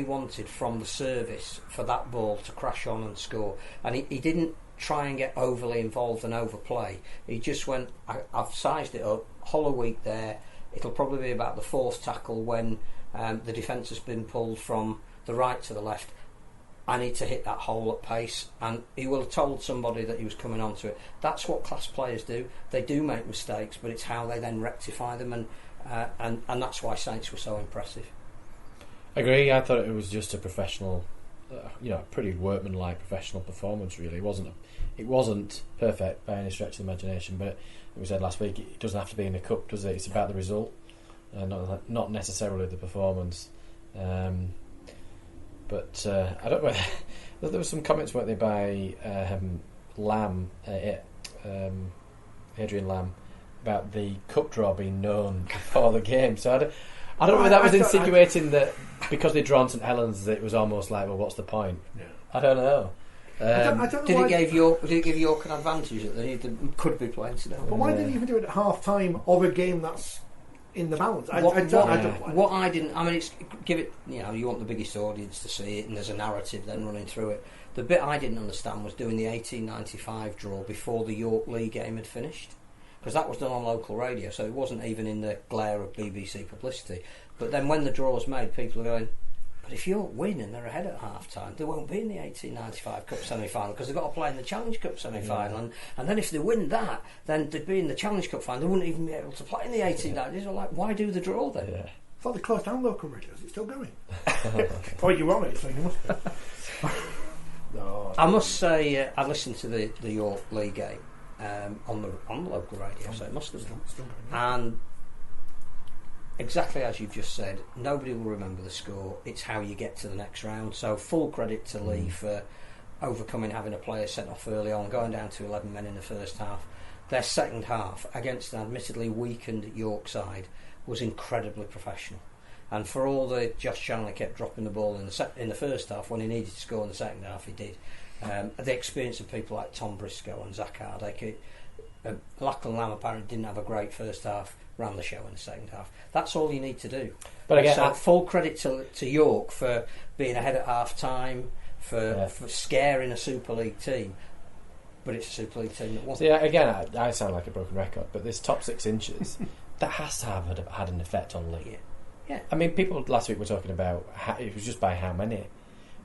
wanted from the service for that ball to crash on and score. And he didn't try and get overly involved and overplay. He just went, I've sized it up, Hull a week there, it'll probably be about the 4th tackle when the defence has been pulled from the right to the left. I need to hit that hole at pace, and he will have told somebody that he was coming onto it. That's what class players do. They do make mistakes, but it's how they then rectify them, and that's why Saints were so impressive. I agree. I thought it was just a professional, pretty workmanlike professional performance. Really, it wasn't perfect by any stretch of the imagination. But we said last week, it doesn't have to be in a cup, does it? It's about the result, not necessarily the performance. But I don't know. There were some comments, weren't there, by Lamb, Adrian Lamb, about the cup draw being known before the game. So I don't know if that was insinuating that because they'd drawn St Helens, that it was almost like, well, what's the point? Yeah. I don't know. I don't know did it give York an advantage that they could be playing today? But why didn't you even do it at half time of a game that's in the balance? I mean, it's give it. You want the biggest audience to see it, and there's a narrative then running through it. The bit I didn't understand was doing the 1895 draw before the York League game had finished, because that was done on local radio, so it wasn't even in the glare of BBC publicity. But then when the draw was made, people are going, but if York win and they're ahead at half time, they won't be in the 1895 Cup semi-final because they've got to play in the Challenge Cup semi-final, and then if they win that, then they'd be in the Challenge Cup final. They wouldn't even be able to play in the 1890s. They're like, why do the draw then? I thought they closed down local radio. Is it still going? Oh, you're on it, so you must be. No, I must say, I listened to the York League game on the local radio, so it must have been. And exactly as you've just said, nobody will remember the score. It's how you get to the next round. So full credit to Lee for overcoming having a player sent off early on, going down to 11 men in the first half. Their second half, against an admittedly weakened York side, was incredibly professional. And for all that Josh Chandler kept dropping the ball in the first half, when he needed to score in the second half, he did. The experience of people like Tom Briscoe and Zach Hardacre, Lachlan Lamb apparently didn't have a great first half, ran the show in the second half. That's all you need to do. But again, so full credit to York for being ahead at half time, for scaring a Super League team. But it's a Super League team that won. See, again, I sound like a broken record, but this top 6 inches, that has to have had an effect on league. Yeah. I mean, people last week were talking about it was just by how many,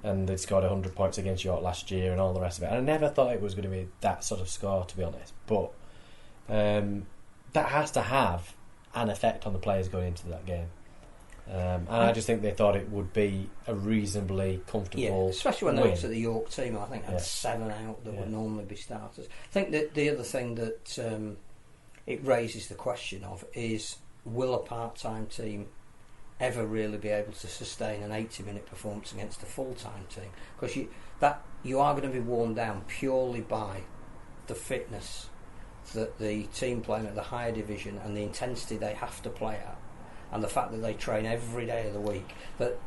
and they'd scored 100 points against York last year and all the rest of it. And I never thought it was going to be that sort of score, to be honest. But that has to have an effect on the players going into that game. And I just think they thought it would be a reasonably comfortable especially when win. they looked at the York team. I think had 7 out that would normally be starters. I think that the other thing that it raises the question of is, will a part-time team ever really be able to sustain an 80-minute performance against a full-time team? Because you are going to be worn down purely by the fitness that the team playing at the higher division and the intensity they have to play at, and the fact that they train every day of the week, that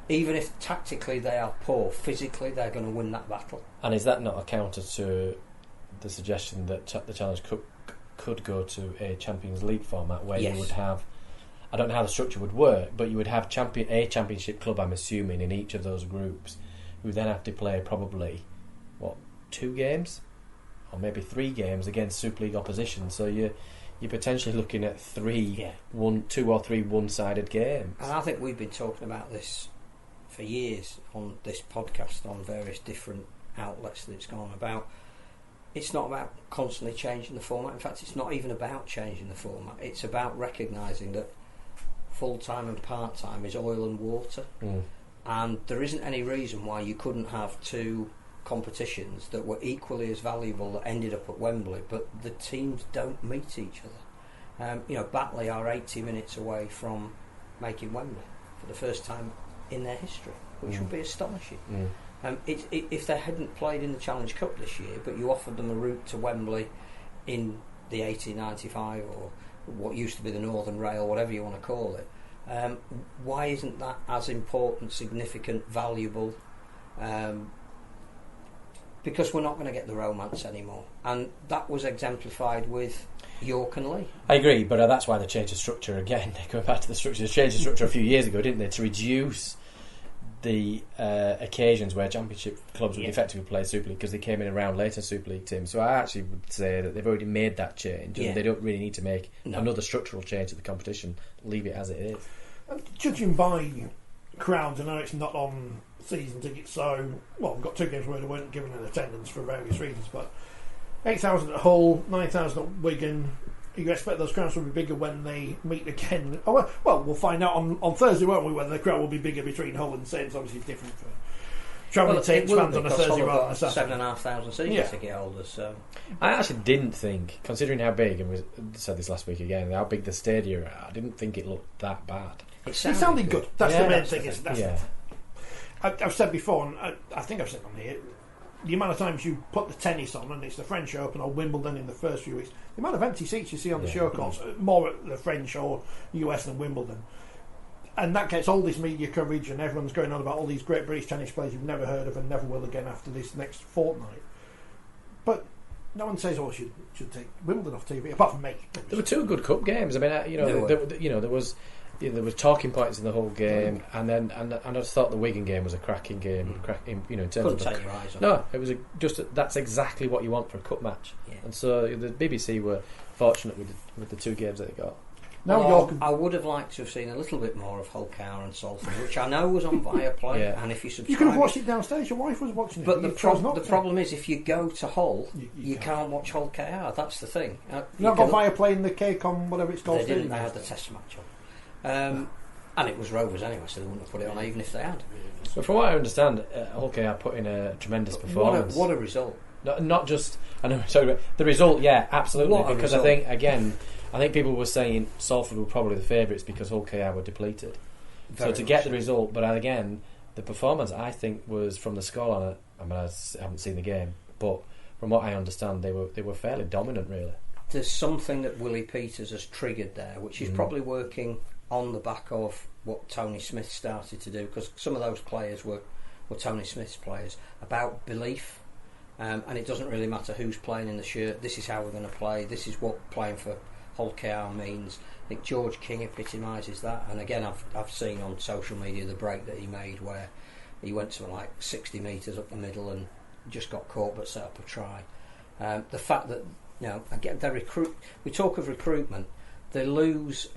even if tactically they are poor, physically they're going to win that battle. And is that not a counter to the suggestion that the Challenge Cup could go to a Champions League format where you would have, I don't know how the structure would work, but you would have a championship club, I'm assuming, in each of those groups, who then have to play probably 2 games or maybe 3 games against Super League opposition. So you're potentially looking at 2 or 3 one-sided games. And I think we've been talking about this for years on this podcast, on various different outlets that it's gone about. It's not about constantly changing the format. In fact, it's not even about changing the format. It's about recognising that full-time and part-time is oil and water. And there isn't any reason why you couldn't have 2 competitions that were equally as valuable that ended up at Wembley, but the teams don't meet each other. Batley are 80 minutes away from making Wembley for the first time in their history, which would be astonishing. If they hadn't played in the Challenge Cup this year, but you offered them a route to Wembley in the 1895 or what used to be the Northern Rail, whatever you want to call it, why isn't that as important, significant, valuable? Because we're not going to get the romance anymore, and that was exemplified with York and Leigh. I agree, but that's why they changed the structure again. Going back to the structure, they changed the structure a few years ago, didn't they, to reduce the occasions where Championship clubs would effectively play Super League, because they came in around later Super League teams. So I actually would say that they've already made that change, and they don't really need to make another structural change to the competition. Leave it as it is. And judging by crowds, I know it's not on season tickets, so we've got 2 games where they weren't given an attendance for various reasons, but 8,000 at Hull, 9,000 at Wigan. You expect those crowds will be bigger when they meet again. Well, we'll find out on Thursday, won't we, whether the crowd will be bigger between Hull and Saints. Obviously it's different for travelling teams, fans on a Thursday rather than a Saturday. 7,500 season ticket holders. So I actually didn't think, considering how big, and we said this last week again, how big the stadium are, I didn't think it looked that bad. It sounded good. That's the main thing. Yeah. I've said before, and I think I've said on here, the amount of times you put the tennis on, and it's the French Open or Wimbledon in the first few weeks, the amount of empty seats you see on the show course, more at the French or US than Wimbledon. And that gets all this media coverage, and everyone's going on about all these great British tennis players you've never heard of and never will again after this next fortnight. But no one says, should take Wimbledon off TV, apart from me. There were 2 good cup games. I mean, there was talking points in the whole game, and I just thought the Wigan game was a cracking game. In terms couldn't of take your eyes off. No, it was that's exactly what you want for a cup match. And so the BBC were fortunate with the 2 games that they got. I would have liked to have seen a little bit more of Hull KR and Salford, which I know was on Viaplay, and if you subscribe, you could have watched it downstairs. Your wife was watching it, but the problem is, if you go to Hull, you can't watch Hull KR. That's the thing. You've not got Viaplay in the cake on whatever it's called. They didn't. They had the Test match on. And it was Rovers anyway, so they wouldn't have put it on even if they had. But from what I understand, Hull KR put in a tremendous performance. What a result! Not just, I know, sorry, the result, yeah, absolutely. Because result. I think people were saying Salford were probably the favourites because Hull KR were depleted. So to get the result, but again, the performance I think was from the scoreline. I mean, I haven't seen the game, but from what I understand, they were fairly dominant, really. There's something that Willie Peters has triggered there, which is probably working on the back of what Tony Smith started to do, because some of those players were Tony Smith's players, about belief. and it doesn't really matter who's playing in the shirt. This is how we're going to play. This is what playing for Hull KR means. I think George King epitomises that. And again, I've seen on social media the break that he made where he went to like 60 metres up the middle and just got caught but set up a try. The fact that, again, they recruit. We talk of recruitment. They lose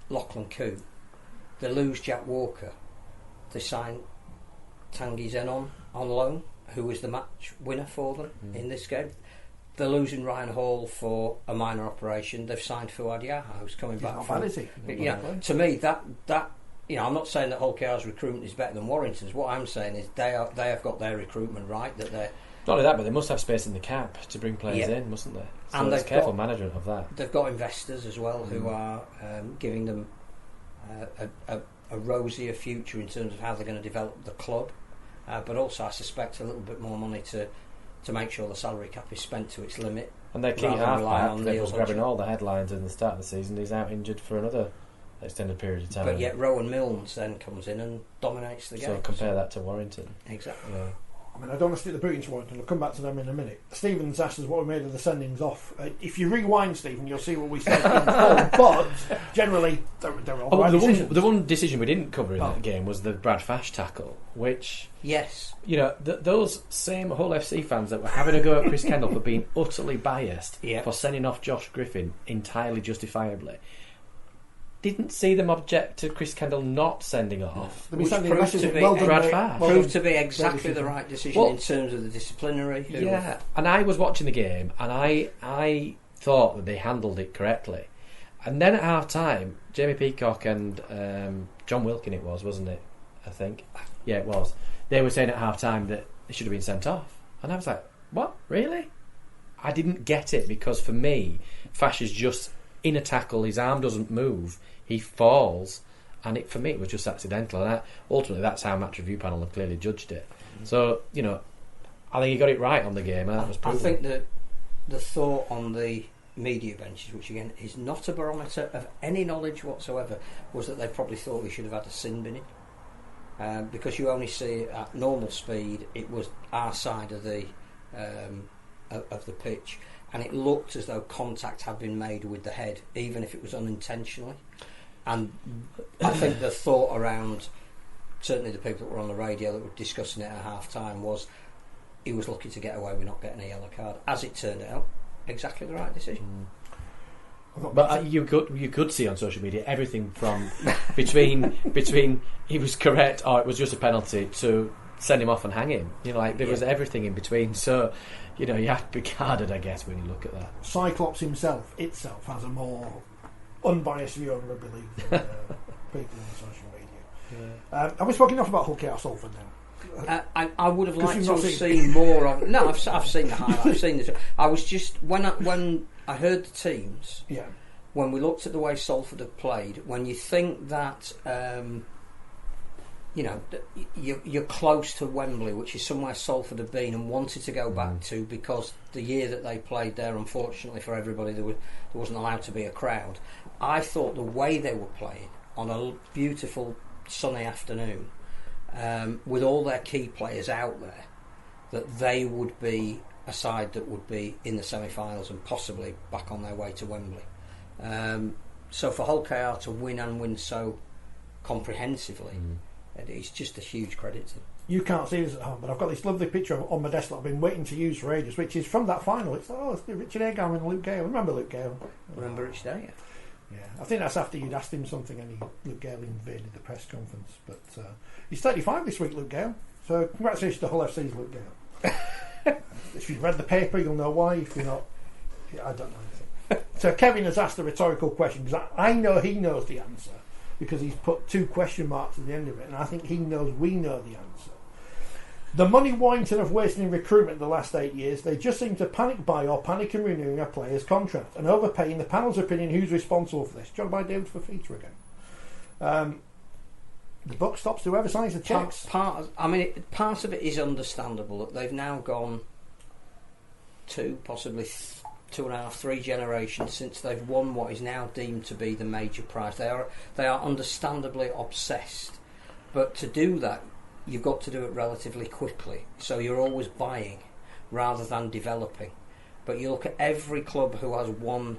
Lachlan Coote. They lose Jack Walker. They sign Tanguy Zenon on loan, who was the match winner for them in this game. They're losing Ryan Hall for a minor operation. They've signed Fuad Yaha, who's coming back. Not bad, is he? To me, that I'm not saying that Hull KR's recruitment is better than Warrington's. What I'm saying is they have got their recruitment right. That they're not only that, but they must have space in the cap to bring players in, mustn't they? So and there's careful management of that. They've got investors as well who are giving them a rosier future in terms of how they're going to develop the club. But also, I suspect a little bit more money to make sure the salary cap is spent to its limit. And their key half-back that was grabbing all the headlines in the start of the season, he's out injured for another extended period of time. But yet Rowan Milnes then comes in and dominates the game. So compare that to Warrington. Exactly. Yeah. I mean, I don't want to stick the boot into Warrington. I'll come back to them in a minute. Stephen's asked us what we made of the sendings off. If you rewind, Stephen, you'll see what we said in full. But generally, they're all right decisions. The one decision we didn't cover in that game was the Brad Fash tackle, which... Yes. Those same Hull FC fans that were having a go at Chris Kendall for being utterly biased for sending off Josh Griffin entirely justifiably, didn't see them object to Chris Kendall not sending off. Which proved to be Brad Fash. Proved to be exactly the right decision in terms of the disciplinary. Yeah, and I was watching the game and I thought that they handled it correctly. And then at half time, Jamie Peacock and John Wilkin wasn't it? I think. Yeah, it was. They were saying at half time that they should have been sent off. And I was like, what? Really? I didn't get it because for me, Fash is just in a tackle, his arm doesn't move, he falls, and for me it was just accidental. And ultimately that's how Match Review Panel have clearly judged it. So, I think he got it right on the game. And that was proven. I think that the thought on the media benches, which again is not a barometer of any knowledge whatsoever, was that they probably thought we should have had a sin binning. Because you only see it at normal speed, it was our side of the pitch, and it looked as though contact had been made with the head, even if it was unintentionally. And I think the thought around certainly the people that were on the radio that were discussing it at half time was he was lucky to get away with not getting a yellow card. As it turned out, exactly the right decision. But you could see on social media everything from between he was correct or it was just a penalty to send him off and hang him. There was everything in between. So, you have to be guarded, I guess, when you look at that. Cyclops itself has a more unbiased view on rugby league than people on social media. Yeah. Have we spoken enough about Hull KR Salford now? I would have liked to have seen more of. No, I've seen the highlights. I've seen this. I was just when I heard the teams. Yeah. When we looked at the way Salford have played, when you think that you're close to Wembley, which is somewhere Salford have been and wanted to go back to, because the year that they played there, unfortunately for everybody, there wasn't allowed to be a crowd. I thought the way they were playing on a beautiful sunny afternoon, with all their key players out there, that they would be a side that would be in the semi-finals and possibly back on their way to Wembley. So for Hull KR to win and win so comprehensively, it's just a huge credit to them. You can't see this at home, but I've got this lovely picture on my desk that I've been waiting to use for ages, which is from that final. It's Richard Agar and Luke Gale. Remember Luke Gale? Remember Rich Day? Yeah, I think that's after you'd asked him something and Luke Gale invaded the press conference. But he's 35 this week, Luke Gale. So congratulations to Hull FC's Luke Gale. If you've read the paper, you'll know why. If you're not, I don't know anything. So Kevin has asked a rhetorical question, because I know he knows the answer, because he's put 2 question marks at the end of it, and I think he knows we know the answer. The money Warrington have wasted in recruitment the last 8 years, they just seem to panic buy or panic in renewing a player's contract and overpay. In the panel's opinion, who's responsible for this? John by David Fafita again. The buck stops to whoever signs the checks. Part of it is understandable that they've now gone 2, possibly 2.5, 3 generations since they've won what is now deemed to be the major prize. They are understandably obsessed, but to do that, you've got to do it relatively quickly. So you're always buying, rather than developing. But you look at every club who has won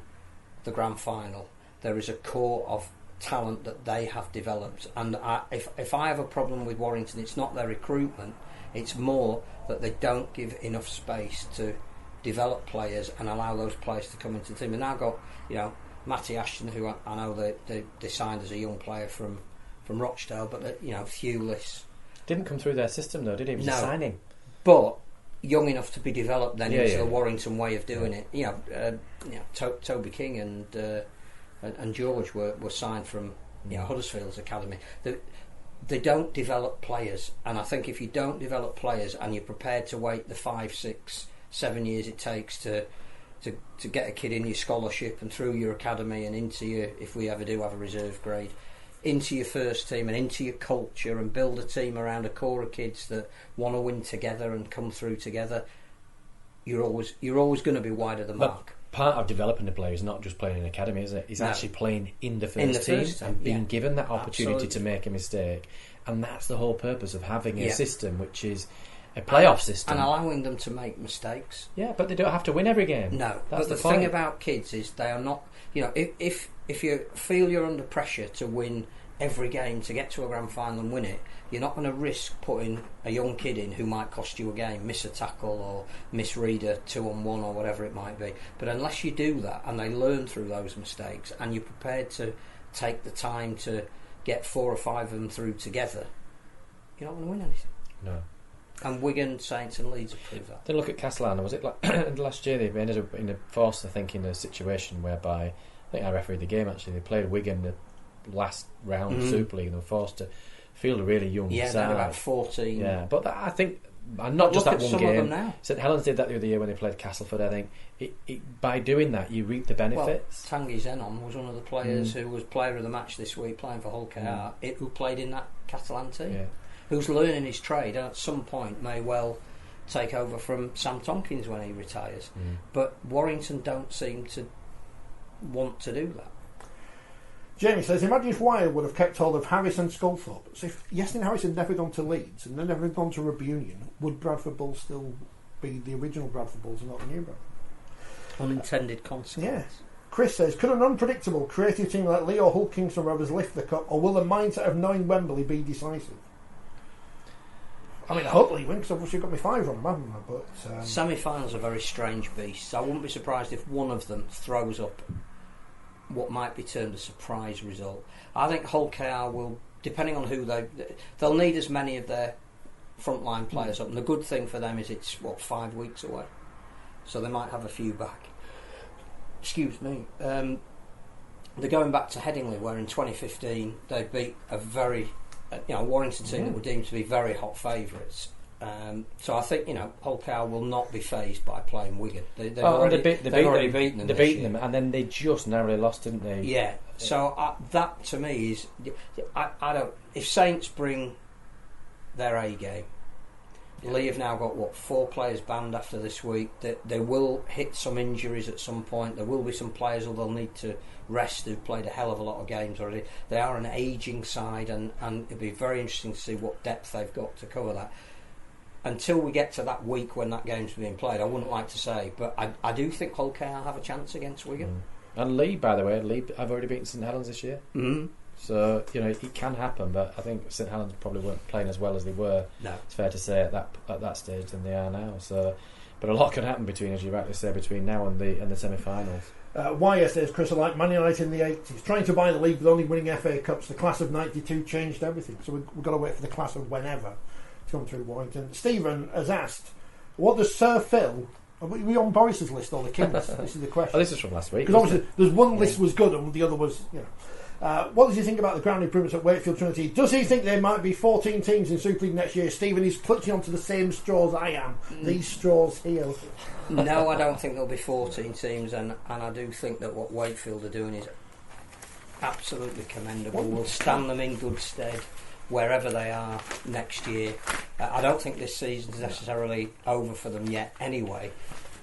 the grand final, there is a core of talent that they have developed. And if I have a problem with Warrington, it's not their recruitment, it's more that they don't give enough space to develop players and allow those players to come into the team. And now got, Matty Ashton, who I know they signed as a young player from Rochdale, but Thewlis. Didn't come through their system though, did he? It was a signing. But young enough to be developed then into the Warrington way of doing it. Toby King and George were signed from Huddersfield's academy. They don't develop players, and I think if you don't develop players and you're prepared to wait the 5, 6, 7 years it takes to get a kid in your scholarship and through your academy and into your, if we ever do have a reserve grade, into your first team and into your culture and build a team around a core of kids that want to win together and come through together, you're always going to be wide of the mark. Part of developing a player is not just playing in an academy, is it? It's actually playing in the first team and being given that opportunity to make a mistake. And that's the whole purpose of having a system which is a playoff system. And allowing them to make mistakes. Yeah, but they don't have to win every game. No, that's but the thing about kids is they are not... If you feel you're under pressure to win every game to get to a grand final and win it, you're not going to risk putting a young kid in who might cost you a game, miss a tackle or misread a 2-on-1 or whatever it might be. But unless you do that and they learn through those mistakes and you're prepared to take the time to get 4 or 5 of them through together, you're not going to win anything. No. And Wigan, Saints and Leeds have proved that. Then look at Castellana. Was it like last year they ended up forced, I think, in a situation whereby, I think I refereed the game actually, they played Wigan the last round of Super League and they were forced to field a really young side. Yeah, they had about 14. Yeah, but I think, and not just that one game. Now. St Helens did that the other year when they played Castleford. I think by doing that you reap the benefits. Well, Tanguy Zenon was one of the players who was player of the match this week, playing for Hull KR, who played in that Catalan team, who's learning his trade and at some point may well take over from Sam Tompkins when he retires. But Warrington don't seem to want to do that. Jamie says, imagine if Wyre would have kept hold of Harris and Sculthorpe. So if Yestin Harris had never gone to Leeds and then never gone to Rugby Union, would Bradford Bulls still be the original Bradford Bulls and not the new Bradford? Unintended consequence. Yeah. Chris says, could an unpredictable, creative team like Lee or Hull Kingston Rovers lift the cup, or will the mindset of knowing Wembley be decisive? I mean, hopefully win, because I've obviously got my 5 on them, haven't I? But semi-finals are very strange beasts. I wouldn't be surprised if one of them throws up what might be termed a surprise result. I think Hull KR will, depending on who they'll need as many of their frontline players up. And the good thing for them is it's 5 weeks away, so they might have a few back. Excuse me. They're going back to Headingley, where in 2015 they beat a very Warrington team that were deemed to be very hot favourites. So I think Hull KR will not be phased by playing Wigan. They've already beaten them. They beaten them, and then they just narrowly lost, didn't they? Yeah. So that to me is, I don't. If Saints bring their A game, Lee have now got 4 players banned after this week. They will hit some injuries at some point. There will be some players who they'll need to rest who've played a hell of a lot of games already. They are an ageing side, and it'll be very interesting to see what depth they've got to cover that. Until we get to that week when that game's being played, I wouldn't like to say, but I do think Hull KR have a chance against Wigan. And Lee, by the way, I've already beaten St Helens this year. So it can happen, but I think St Helens probably weren't playing as well as they were. No, it's fair to say at that stage than they are now. So, but a lot can happen between, as you rightly say, between now and the semi-finals. Wyre says, Chris, are like Man United in the 80s, trying to buy the league with only winning FA Cups. The class of '92 changed everything, so we've got to wait for the class of whenever to come through Warrington. Stephen has asked, what does Sir Phil... Are we on Boris's list or the King's? This is the question. Oh, this is from last week. Because obviously there's one list was good and the other was, what does he think about the ground improvements at Wakefield Trinity? Does he think there might be 14 teams in Super League next year? Stephen is clutching onto the same straws I am. These straws here. No, I don't think there'll be 14 teams, and I do think that what Wakefield are doing is absolutely commendable. We'll stand them in good stead wherever they are next year. I don't think this season's necessarily over for them yet anyway,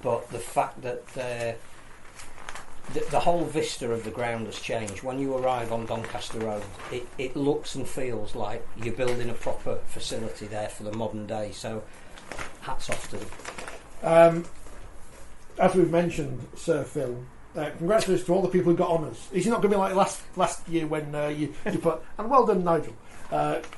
but the fact that the whole vista of the ground has changed. When you arrive on Doncaster Road, it looks and feels like you're building a proper facility there for the modern day, so hats off to them. As we've mentioned, Sir Phil, congratulations to all the people who got honours. It's not going to be like last year when you put, and well done, Nigel.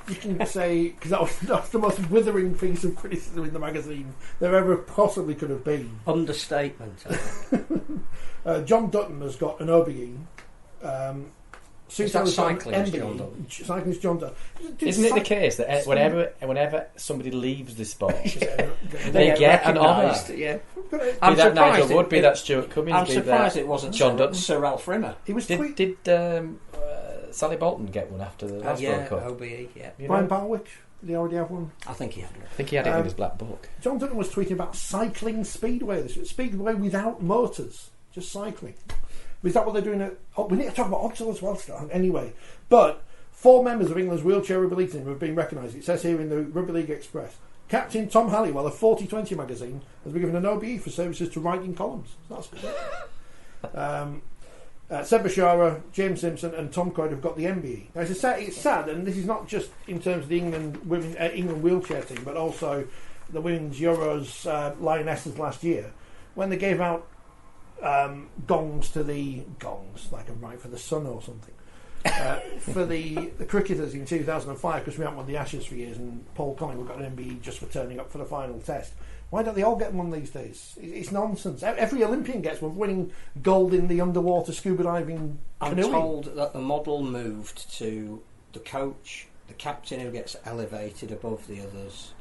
You can say, because that was the most withering piece of criticism in the magazine there ever possibly could have been. Understatement. John Dutton has got an OBE. Is that cyclist John Dutton? Cyclist John Dutton. Isn't it the case that whenever somebody leaves the sport, they get an honour? Yeah. Be that Nigel Wood, be that Stuart Cummins, I'm surprised it wasn't John Dutton. Sir Ralph Rimmer. Did Sally Bolton get one after the last World Cup? OBE, yeah. Brian Barwick, did he already have one? I think he had one. I think he had it in his black book. John Dutton was tweeting about cycling speedway. Speedway without motors, just cycling. Is that what they're doing? We need to talk about Oxford as well, Stan. Anyway, but 4 members of England's wheelchair rugby league team have been recognised. It says here in the Rugby League Express. Captain Tom Halliwell of Forty20 magazine has been given an OBE for services to writing columns. That's good. Seb Bashara, James Simpson and Tom Coyd have got the MBE. Now it's sad, and this is not just in terms of the England wheelchair team, but also the Women's Euros Lionesses last year, when they gave out gongs, like a right for the sun or something, for the cricketers in 2005, because we haven't won the Ashes for years, and Paul Collingwood got an MBE just for turning up for the final test. Why don't they all get one these days? It's nonsense. Every Olympian gets one, winning gold in the underwater scuba diving canoeing. I'm told that the model moved to the coach, the captain who gets elevated above the others,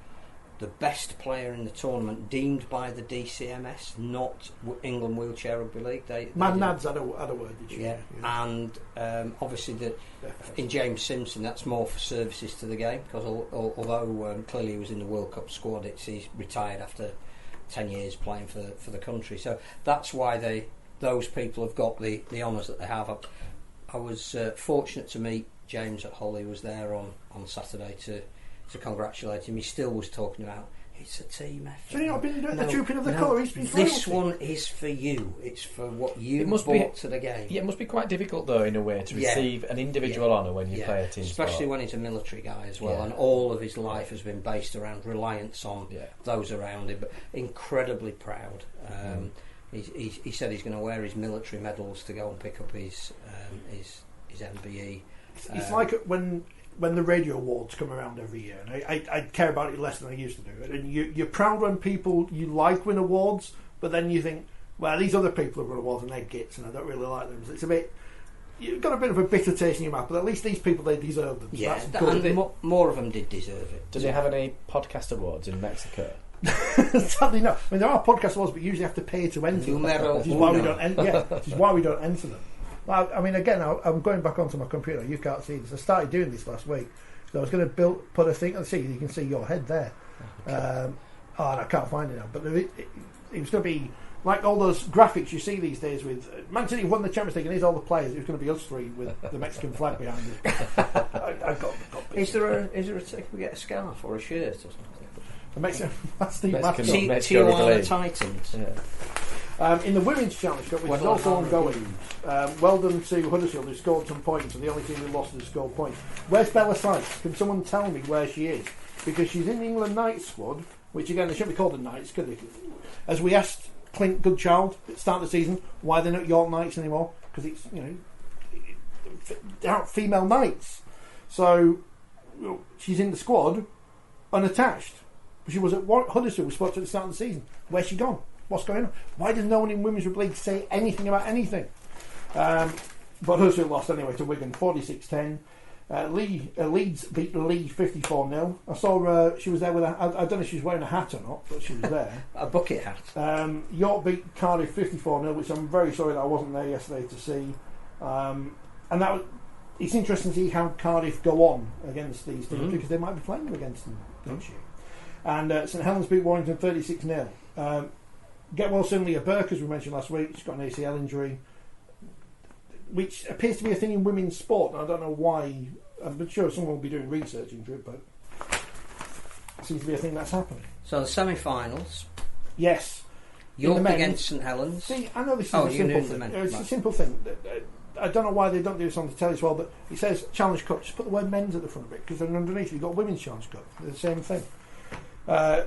the best player in the tournament deemed by the DCMS, not England Wheelchair Rugby League. Mad Nads had a word, did you? Yeah. And obviously in James Simpson, that's more for services to the game, because although clearly he was in the World Cup squad, he's retired after 10 years playing for the country. So that's why those people have got the honours that they have. I was fortunate to meet James at Hull. He was there on Saturday to congratulate him. He still was talking about it's a team effort. So you've not been doing the trooping of the colour? He's been this one is for you. It's for what you brought to the game. Yeah, it must be quite difficult though, in a way, to receive an individual honour when you play a team especially sport. when he's a military guy as well, and all of his life has been based around reliance on those around him. But incredibly proud. He said he's going to wear his military medals to go and pick up his MBE. It's like when the radio awards come around every year, and I care about it less than I used to do. And you're proud when people you like win awards, but then you think, well, these other people have won awards and they're gits, and I don't really like them. So it's a bit, you've got a bit of a bitter taste in your mouth, but at least these people, they deserve them. So Yeah, that's good. and more of them did deserve it. Do they have any podcast awards in Mexico? Sadly no. I mean, there are podcast awards, but you usually have to pay to enter them. Which is why we don't enter them. Well, I mean, again, I'm going back onto my computer. You can't see this. I started doing this last week. So I was going to put a thing. Let's see, you can see your head there. Okay. And I can't find it now. But it was going to be like all those graphics you see these days with Man City won the Champions League and here's all the players. It was going to be us three with the Mexican flag behind us. I got Is there a can we get a scarf or a shirt or something? The Mexican Tijuana Titans. Yeah. In the Women's Challenge Cup, which is also ongoing, well done to Huddersfield, who scored some points, and the only team who lost has scored points. Where's Bella Sykes? Can someone tell me where she is? Because she's in the England Knights squad, which again, they shouldn't be called the Knights, could they? As we asked Clint Goodchild at the start of the season, why they're not York Knights anymore? Because it's, they're out female Knights. So, she's in the squad, unattached. She was at Huddersfield, we spoke to at the start of the season. Where's she gone? What's going on? Why does no one in Women's Rugby League say anything about anything? But Huddersfield lost anyway to Wigan 46-10. Leeds beat Lee 54-0. I saw she was there with I don't know if she was wearing a hat or not, but she was there. A bucket hat. York beat Cardiff 54-0, which I'm very sorry that I wasn't there yesterday to see. And it's interesting to see how Cardiff go on against these teams because they might be playing against them next year. And St Helens beat Warrington 36-0. Get well soon, Leah Burke, as we mentioned last week. She's got an ACL injury, which appears to be a thing in women's sport. I don't know why. I'm sure someone will be doing research into it, but it seems to be a thing that's happening. So the semi-finals. Yes. York against St Helens. See, I know this is a simple thing. It's a simple thing. I don't know why they don't do this on the telly as well, but it says Challenge Cup. Just put the word men's at the front of it, because then underneath you've got Women's Challenge Cup. They're the same thing.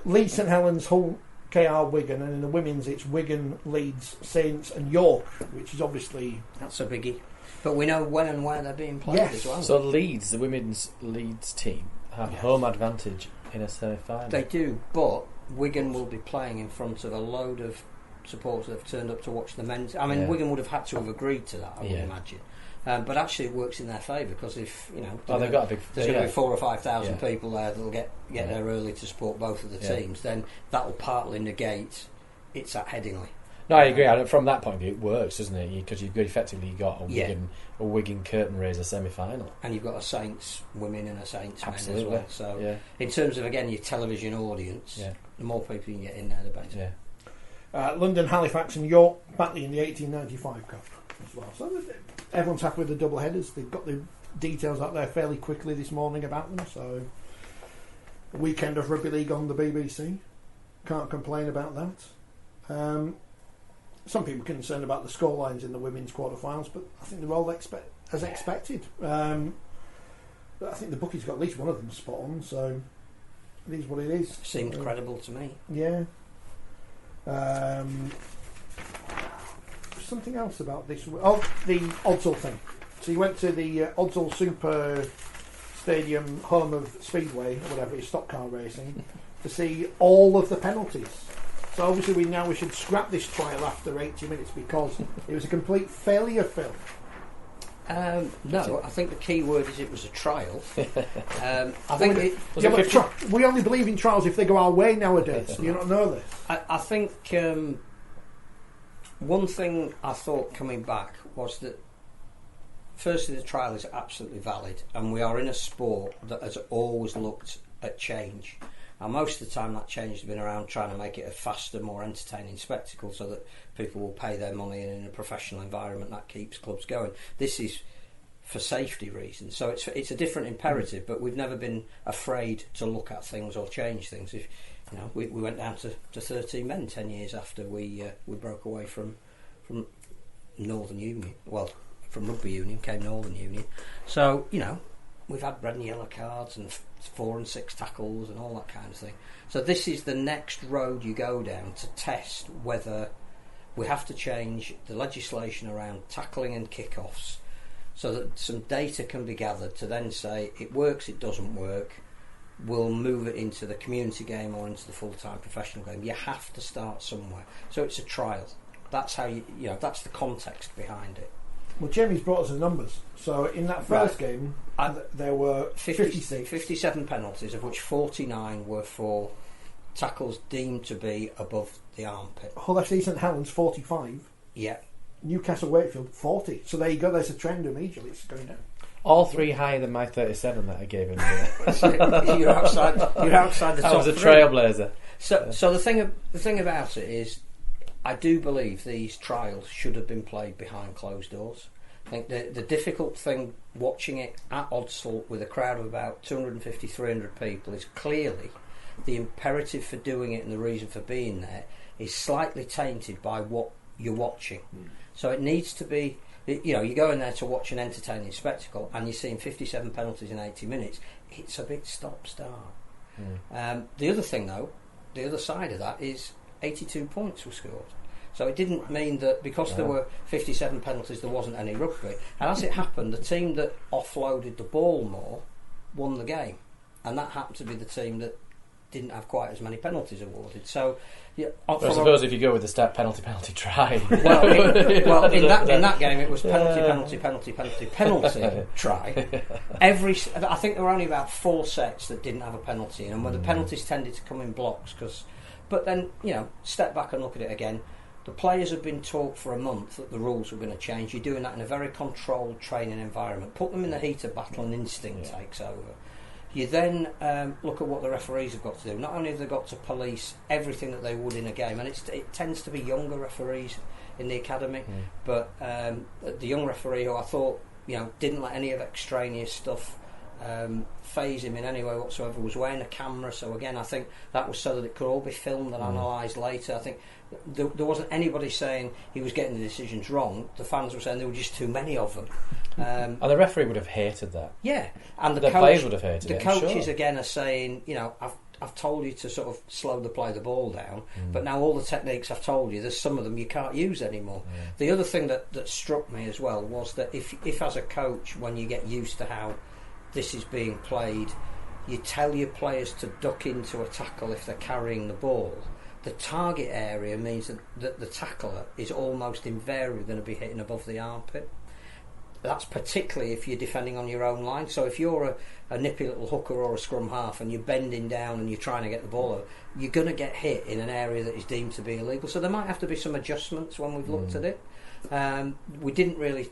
Leeds, St Helens, Hull, KR Wigan, and in the women's it's Wigan, Leeds, Saints and York, which is obviously... That's a biggie. But we know when and where they're being played Yes. as well. So Leeds, the women's Leeds team, have home advantage in a semi-final. They do, but Wigan will be playing in front of a load of supporters that have turned up to watch the men's. I mean, Wigan would have had to have agreed to that, I would imagine. But actually, it works in their favour because if they've got a big. There's going to be 4,000 or 5,000 people there that'll get there early to support both of the teams. Then that will partly negate it's at Headingley. No, I agree. From that point of view, it works, doesn't it? Because you've effectively got a Wigan curtain raiser semi-final, and you've got a Saints women and a Saints Absolutely. men as well. So, in terms of again your television audience, the more people you can get in there, the better. London, Halifax, and York battling in the 1895 Cup as well. So everyone's happy with the double headers. They've got the details out there fairly quickly this morning about them. So a weekend of rugby league on the BBC. Can't complain about that. Some people are concerned about the scorelines in the women's quarterfinals, but I think they're all as expected. I think the bookie's got at least one of them spot on, so it is what it is. Seems credible to me. Yeah. Something else about this. Oh, the Oddsall thing. So you went to the Oddsall Super Stadium, home of Speedway, or whatever it is, stock car racing, to see all of the penalties. So obviously we should scrap this trial after 80 minutes because it was a complete failure, Phil. No, I think the key word is it was a trial. I think we only believe in trials if they go our way nowadays. Do you not know this? I think one thing I thought coming back was that firstly the trial is absolutely valid, and we are in a sport that has always looked at change. And most of the time that change has been around trying to make it a faster, more entertaining spectacle so that people will pay their money, and in a professional environment that keeps clubs going. This is for safety reasons, so it's a different imperative, but we've never been afraid to look at things or change things. If we went down to 13 men 10 years after we broke away from Northern Union, well, from Rugby Union came Northern Union, so we've had red and yellow cards and 4 and 6 tackles and all that kind of thing. So this is the next road you go down to test whether we have to change the legislation around tackling and kick-offs so that some data can be gathered to then say it works, it doesn't work, we'll move it into the community game or into the full-time professional game. You have to start somewhere. So it's a trial. That's how that's the context behind it. Well, Jamie's brought us the numbers. So in that first game, there were 57 penalties, of which 49 were for tackles deemed to be above the armpit. Hull FC St Helens 45. Yeah. Newcastle Wakefield 40. So there you go. There's a trend immediately. It's going down. All three higher than my 37 that I gave him. You're outside the top. I was a trailblazer. So the thing about it is, I do believe these trials should have been played behind closed doors. I think the difficult thing watching it at Oddsall with a crowd of about 250, 300 people is clearly the imperative for doing it and the reason for being there is slightly tainted by what you're watching. So it needs to be, you go in there to watch an entertaining spectacle and you're seeing 57 penalties in 80 minutes. It's a bit stop-start. The other thing though, the other side of that is 82 points were scored. So it didn't mean that because there were 57 penalties there wasn't any rugby. And as it happened, the team that offloaded the ball more won the game. And that happened to be the team that didn't have quite as many penalties awarded. So, I suppose if you go with the stat penalty try. In that game it was penalty try. I think there were only about 4 sets that didn't have a penalty in, and where the penalties tended to come in blocks. But then step back and look at it again. The players have been taught for a month that the rules were going to change. You're doing that in a very controlled training environment. Put them in the heat of battle and instinct takes over. You then look at what the referees have got to do. Not only have they got to police everything that they would in a game, and it tends to be younger referees in the academy, but the young referee who I thought didn't let any of extraneous stuff phase him in any way whatsoever, was wearing a camera. So again, I think that was so that it could all be filmed and analysed later. I think there wasn't anybody saying he was getting the decisions wrong. The fans were saying there were just too many of them. And the referee would have hated that. Yeah, and the players would have hated it. The coaches again are saying, I've told you to sort of slow the ball down, but now all the techniques I've told you, there's some of them you can't use anymore. Yeah. The other thing that struck me as well was that if as a coach, when you get used to how this is being played, you tell your players to duck into a tackle if they're carrying the ball, the target area means that the tackler is almost invariably going to be hitting above the armpit. That's particularly if you're defending on your own line. So if you're a nippy little hooker or a scrum half and you're bending down and you're trying to get the ball out, you're going to get hit in an area that is deemed to be illegal. So there might have to be some adjustments when we've looked at it. We didn't really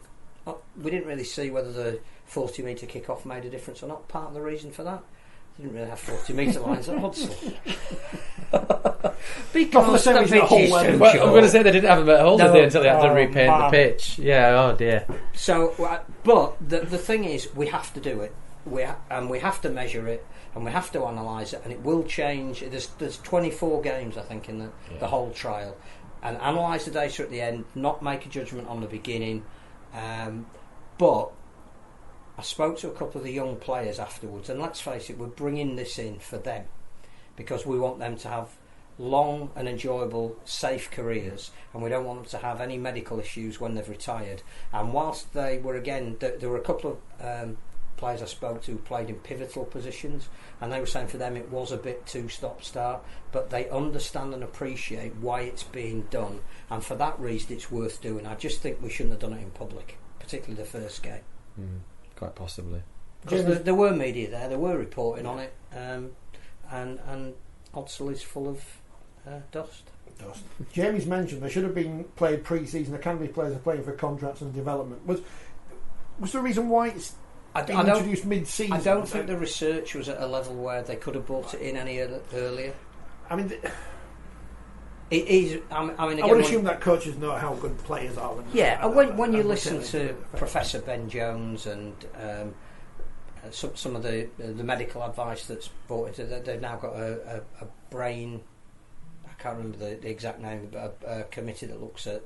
see whether the 40-metre kick-off made a difference or not. Part of the reason for that, didn't really have 40-metre lines at Hodsall. Because the pitch is too I'm going to say they didn't have them at Hull, did they, until they had to repaint the man. pitch. Yeah, oh dear. So, but the thing is, we have to do it. We have to measure it, and we have to analyse it, and it will change. There's 24 games, I think, in the whole trial, and analyse the data at the end, not make a judgment on the beginning. But I spoke to a couple of the young players afterwards, and let's face it, we're bringing this in for them because we want them to have long and enjoyable, safe careers, and we don't want them to have any medical issues when they've retired. And whilst they were, again, there were a couple of players I spoke to who played in pivotal positions, and they were saying for them it was a bit too stop-start, but they understand and appreciate why it's being done, and for that reason it's worth doing. I just think we shouldn't have done it in public, particularly the first game. Quite possibly. Because there were media there, they were reporting on it, and Hodsall is full of dust. Jamie's mentioned there should have been played pre-season. Academy players are playing for contracts and development. Was there a reason why it's been introduced mid-season? I don't think the research was at a level where they could have brought it in any earlier. I mean, it is. I mean, again, I would assume that coaches know how good players are. When you listen to Professor Ben Jones and some of the medical advice that's brought into, they've now got a brain. I can't remember the exact name, but a committee that looks at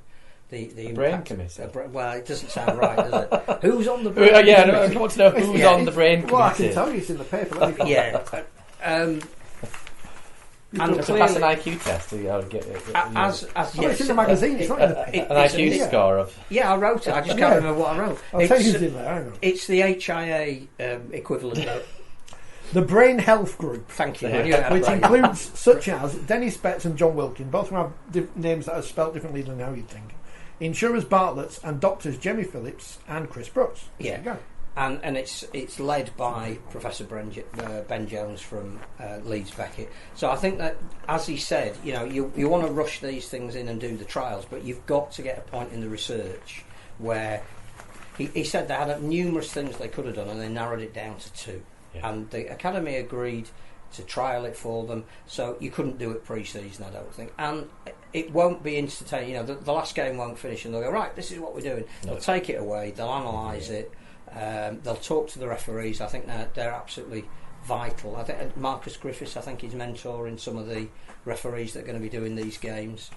the brain committee. Well, it doesn't sound right, does it? Who's on the brain? I want to know who's on the brain committee. Well, I can tell you it's in the paper. And to pass an IQ test, you got to get it. It's in the magazine. It's not in the an IQ score of. Yeah, I wrote it. I just can't remember what I wrote. I'll tell you who's in there. Hang on. It's the HIA equivalent. The Brain Health Group. Thank you. Which includes such as Dennis Betts and John Wilkin, both have names that are spelt differently than how you'd think. Insurers Bartlett's and doctors Jemmy Phillips and Chris Brooks. Yeah. There you go. And it's led by Professor Ben Jones from Leeds Beckett. So I think that, as he said, you want to rush these things in and do the trials, but you've got to get a point in the research where he said they had numerous things they could have done, and they narrowed it down to 2. Yeah. And the Academy agreed to trial it for them, so you couldn't do it pre-season, I don't think. And it won't be instantaneous. The last game won't finish and they'll go, right, this is what we're doing. No. They'll take it away, they'll analyse it. They'll talk to the referees. I think they're absolutely vital. I think Marcus Griffiths, I think, is mentoring some of the referees that are going to be doing these games.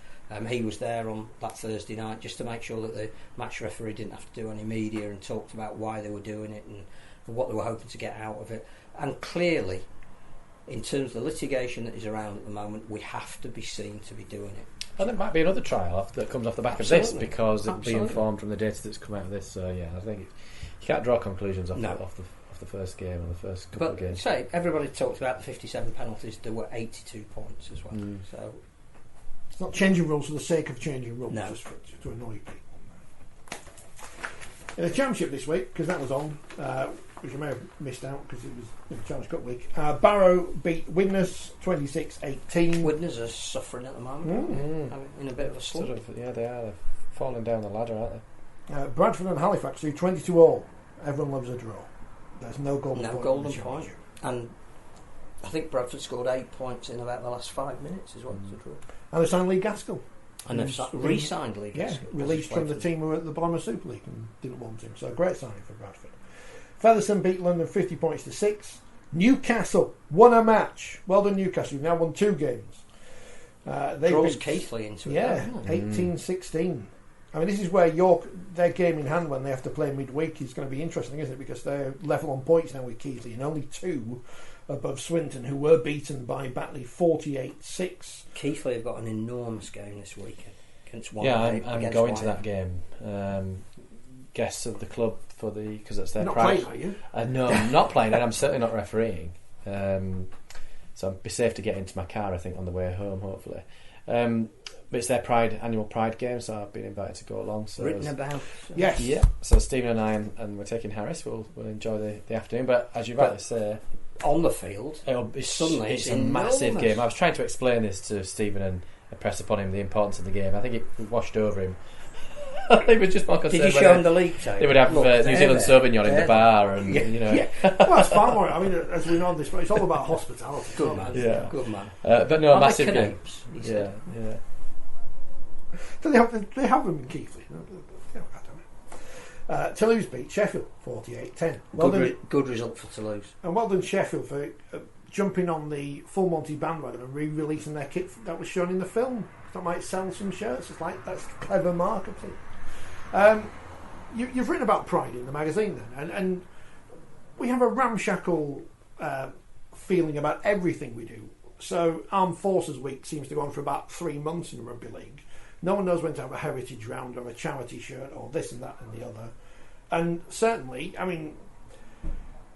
He was there on that Thursday night just to make sure that the match referee didn't have to do any media, and talked about why they were doing it and what they were hoping to get out of it. And clearly, in terms of the litigation that is around at the moment, we have to be seen to be doing it. And there might be another trial that comes off the back of this, because it'll be informed from the data that's come out of this. So yeah, I think you can't draw conclusions off the first game and the first couple of games. Say, everybody talked about the 57 penalties. There were 82 points as well. So it's not changing rules for the sake of changing rules, no. just to annoy people. In the Championship this week, because that was on, which I may have missed out because it was the Challenge Cup week. Barrow beat Widnes 26-18. Widnes are suffering at the moment, in a bit of a slump. They are. They're falling down the ladder, aren't they? Bradford and Halifax do 22-all. Everyone loves a draw. There's no golden point. And I think Bradford scored 8 points in about the last 5 minutes as well. And they signed Lee Gaskell. And they've re-signed Lee Gaskell. Released from the team who were at the bottom of Super League and didn't want him. So a great signing for Bradford. Featherstone beat London 50 points to 6. Newcastle won a match. Well done, Newcastle. You've now won 2 games. Draws Keighley into it. Yeah, 18-16. I mean, this is where York, their game in hand when they have to play midweek, is going to be interesting, isn't it? Because they're level on points now with Keighley, and only 2 above Swinton, who were beaten by Batley 48-6. Keighley have got an enormous game this weekend against I'm going to that game. Guests of the club because it's their pride. Not playing, are you? No, I'm not playing, and I'm certainly not refereeing. So I'll be safe to get into my car, I think, on the way home, hopefully. But it's their annual Pride game, so I've been invited to go along. So Written about. Yes. Yeah. So Stephen and I, and we're taking Harris. We'll enjoy the afternoon. But as you rightly say, on the field, suddenly it's a massive game. I was trying to explain this to Stephen and impress upon him the importance of the game. I think it washed over him. He was just more concerned. Did you show him the league table? They would have New Zealand Sauvignon in the bar, and you know. Yeah. Well, it's far more. I mean, as we know, it's all about hospitality. Good man. Yeah. Good man. But no, massive game. Yeah. Do they have them in Keighley? I don't know. Toulouse beat Sheffield 48-10. Good result for Toulouse. And well done Sheffield for jumping on the Full Monty bandwagon and re-releasing their kit that was shown in the film. That might sell some shirts. It's like, that's clever marketing. You've written about Pride in the magazine then, and we have a ramshackle feeling about everything we do. So Armed Forces Week seems to go on for about 3 months in the Rugby League. No one knows when to have a heritage round or a charity shirt or this and that and the other. And certainly, I mean,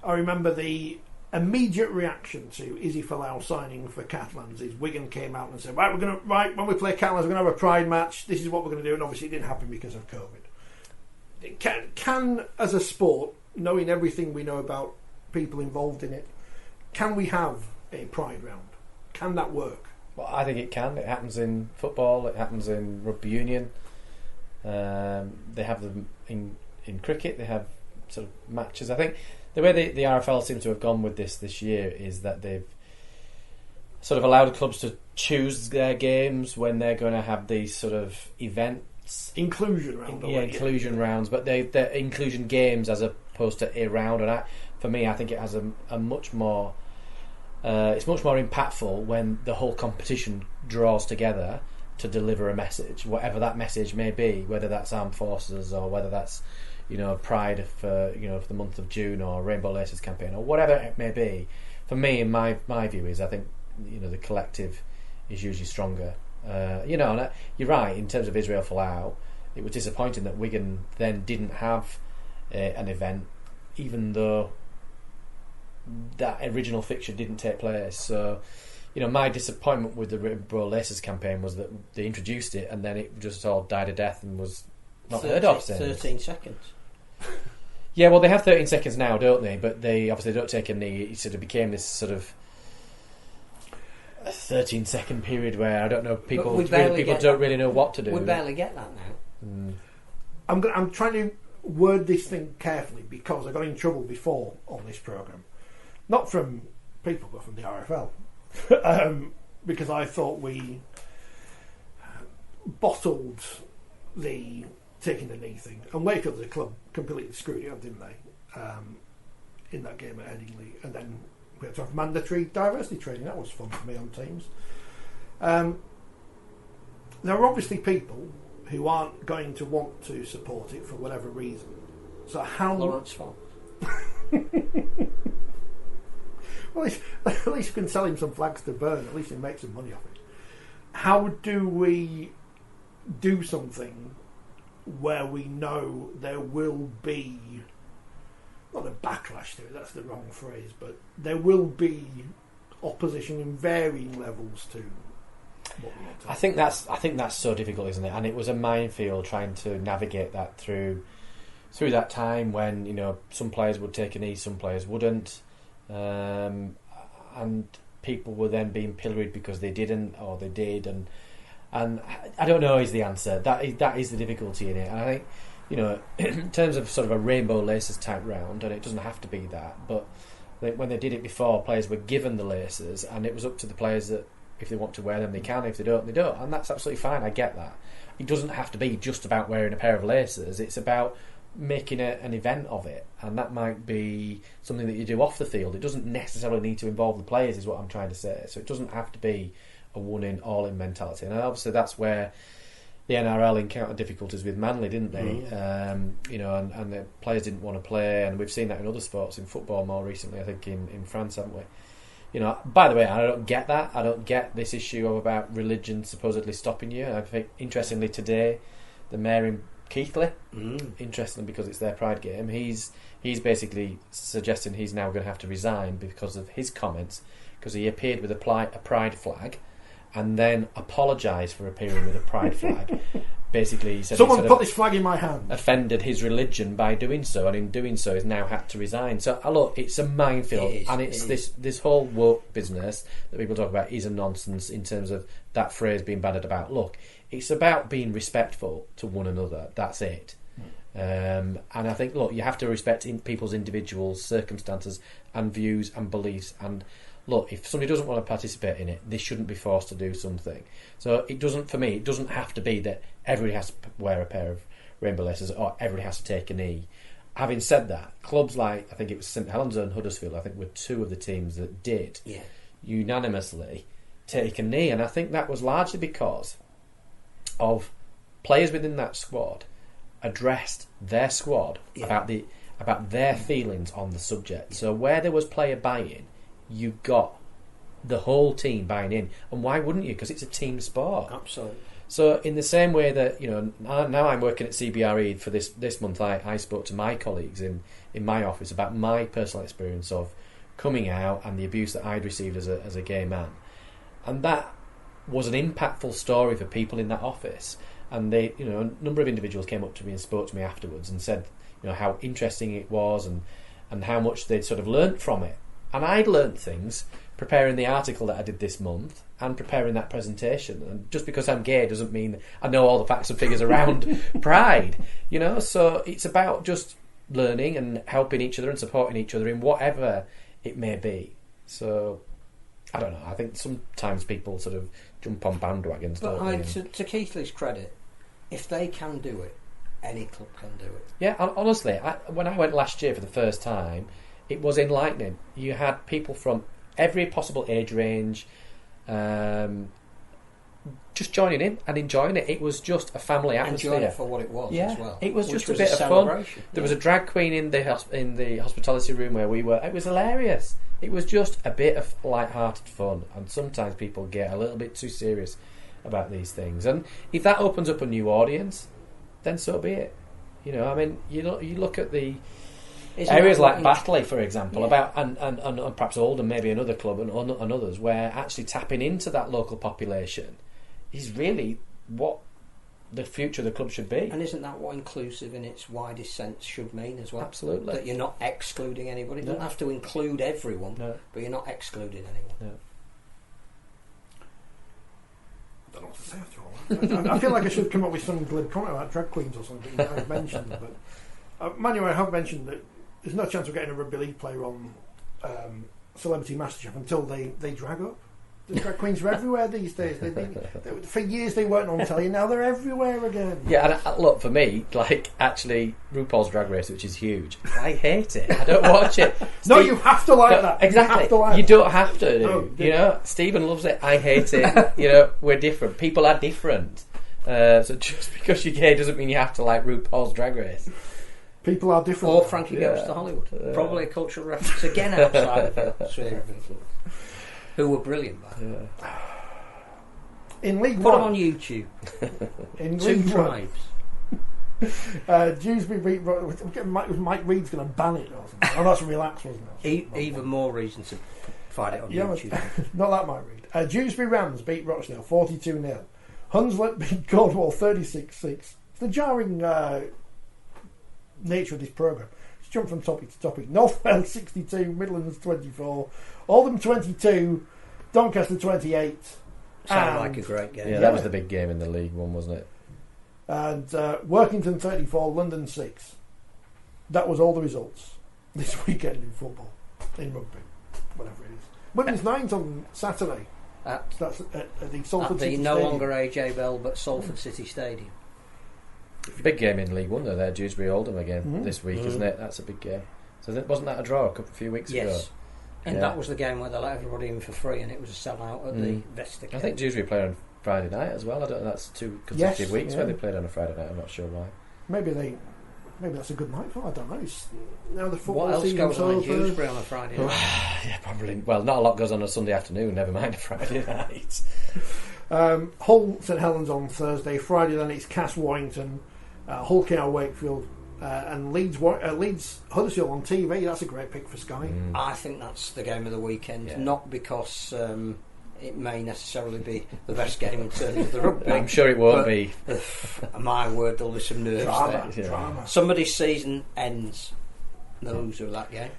I remember the immediate reaction to Izzy Folau signing for Catalans is Wigan came out and said, when we play Catalans, we're going to have a Pride match. This is what we're going to do. And obviously it didn't happen because of COVID. Can as a sport, knowing everything we know about people involved in it, can we have a Pride round? Can that work? Well, I think it can. It happens in football. It happens in rugby union. They have them in cricket. They have sort of matches. I think the way the RFL seem to have gone with this year is that they've sort of allowed clubs to choose their games when they're going to have these sort of events. Inclusion rounds. Inclusion rounds. But they're inclusion games as opposed to a round. And for me, I think it has a much more... it's much more impactful when the whole competition draws together to deliver a message, whatever that message may be, whether that's armed forces or whether that's Pride for for the month of June or Rainbow Laces campaign or whatever it may be. For me, in my view is I think the collective is usually stronger. And you're right in terms of Israel Folau. It was disappointing that Wigan then didn't have an event, even though that original fixture didn't take place. So, my disappointment with the Rainbow Laces campaign was that they introduced it and then it just all died a death and was not heard of since. 13 seconds. Yeah, well, they have 13 seconds now, don't they? But they obviously don't take any. It sort of became this sort of 13-second period where I don't know. People don't really know what to do. We barely get that now. I'm trying to word this thing carefully because I got in trouble before on this programme. Not from people, but from the RFL. Because I thought we bottled the taking the knee thing. And Wakefield, the club, completely screwed it up, didn't they? In that game at Headingley. And then we had to have mandatory diversity training. That was fun for me on teams. There are obviously people who aren't going to want to support it for whatever reason. So how... Lawrence fault. Well, at least we can sell him some flags to burn. At least he makes some money off it. How do we do something where we know there will be, not a backlash to it, that's the wrong phrase, but there will be opposition in varying levels to what we want to do? I think that's so difficult, isn't it? And it was a minefield trying to navigate that through that time when some players would take a knee, some players wouldn't. And people were then being pilloried because they didn't or they did, and I don't know is the answer. That is the difficulty in it. And I think in terms of sort of a Rainbow Laces type round, and it doesn't have to be that, but when they did it before, players were given the laces, and it was up to the players that if they want to wear them, they can. If they don't, they don't, and that's absolutely fine. I get that. It doesn't have to be just about wearing a pair of laces. It's about making an event of it, and that might be something that you do off the field. It doesn't necessarily need to involve the players, is what I'm trying to say. So it doesn't have to be a one-in, all-in mentality. And obviously that's where the NRL encountered difficulties with Manly, didn't they? And the players didn't want to play, and we've seen that in other sports, in football more recently, I think in France, haven't we? By the way, I don't get that. I don't get this issue about religion supposedly stopping you. I think, interestingly, today, the mayor in Keighley, interestingly because it's their Pride game, he's basically suggesting he's now going to have to resign because of his comments, because he appeared with a Pride flag and then apologised for appearing with a Pride flag. Basically, he said someone put this flag in my hand. Offended his religion by doing so, and in doing so, he's now had to resign. So, look, it's a minefield, this whole woke business that people talk about is a nonsense in terms of that phrase being bandied about. Look, it's about being respectful to one another. That's it. And I think, look, you have to respect people's individual circumstances and views and beliefs. And look, if somebody doesn't want to participate in it, they shouldn't be forced to do something. So it doesn't have to be that everybody has to wear a pair of rainbow laces or everybody has to take a knee. Having said that, clubs like, I think it was St Helens and Huddersfield, I think were two of the teams that did unanimously take a knee. And I think that was largely because of players within that squad addressed their squad about their feelings on the subject. So where there was player buy-in, you got the whole team buying in. And why wouldn't you? Because it's a team sport. Absolutely. So in the same way that, now I'm working at CBRE for this month, I spoke to my colleagues in my office about my personal experience of coming out and the abuse that I'd received as a gay man. And that was an impactful story for people in that office. And they, a number of individuals came up to me and spoke to me afterwards and said, how interesting it was and how much they'd sort of learnt from it. And I'd learnt things preparing the article that I did this month and preparing that presentation. And just because I'm gay doesn't mean I know all the facts and figures around Pride, So it's about just learning and helping each other and supporting each other in whatever it may be. So I don't know. I think sometimes people sort of jump on bandwagons. But to Keithley's credit, if they can do it, any club can do it. Yeah, honestly, when I went last year for the first time, it was enlightening. You had people from every possible age range just joining in and enjoying it. It was just a family atmosphere. Enjoying it for what it was as well. It was just a bit of fun. There was a drag queen in the hospitality room where we were. It was hilarious. It was just a bit of light-hearted fun, and sometimes people get a little bit too serious about these things. And if that opens up a new audience, then so be it. You look at the areas like Batley, for example, about and perhaps Oldham, maybe another club and others, where actually tapping into that local population is really what the future of the club should be. And isn't that what inclusive in its widest sense should mean as well? Absolutely. That you're not excluding anybody. You don't have to include everyone, but you're not excluding anyone. No. I don't know what to say after all that. I feel like I should come up with some glib comment about drag queens or something that I've mentioned. But Manuel, I have mentioned that there's no chance of getting a rugby league player on Celebrity MasterChef until they drag up. The drag queens are everywhere these days. For years they weren't on telly, now they're everywhere again. Yeah, and look, for me, actually, RuPaul's Drag Race, which is huge, I hate it. I don't watch it. No, you have to like that. Exactly. You don't have to. No, Stephen loves it. I hate it. We're different. People are different. So just because you're gay doesn't mean you have to like RuPaul's Drag Race. People are different. Or Frankie Goes to Hollywood. Probably a cultural reference again outside of it. Who were brilliant by in League Put One. Them on YouTube. In Two League tribes. Dewsbury beat Mike Reed's going to ban it or something. Oh, that's Relax, wasn't it? Even more reason to find it on YouTube. Not that Mike Reed. Dewsbury Rams beat Rochdale 42-0. Hunslet beat Cornwall 36-6. The jarring nature of this programme. Let's jump from topic to topic. North Wales 62, Midlands 24, Oldham 22, Doncaster 28. Sounded like a great game. Yeah, that was the big game in the League One, wasn't it? And Workington 34, London 6. That was all the results this weekend in football, in rugby, whatever it is. Women's Nines on Saturday. That's at the Salford City no Stadium. longer AJ Bell, but Salford City Stadium. Big game in League One, though. There, Dewsbury Oldham again this week, isn't it? That's a big game. So wasn't that a draw a few weeks ago? Yes. And that was the game where they let everybody in for free, and it was a sellout at the Vesta. I think Dewsbury played on Friday night as well. I don't know. That's 2 consecutive weeks where they played on a Friday night. I'm not sure why. Maybe they maybe that's a good night for. I don't know. Now the football What else season's goes on in over. Dewsbury on a Friday night? Yeah, probably. Well, not a lot goes on a Sunday afternoon. Never mind a Friday night. Hull St Helens on Thursday. Friday then it's Cass Warrington, Hull KR Wakefield, and Leeds Huddersfield on TV. That's a great pick for Sky. I think that's the game of the weekend, Yeah. not because it may necessarily be the best game in terms of the rugby. I'm sure it won't but, be. My word, there'll be some nerves Drama, there. drama. Somebody's season ends. The loser of that game.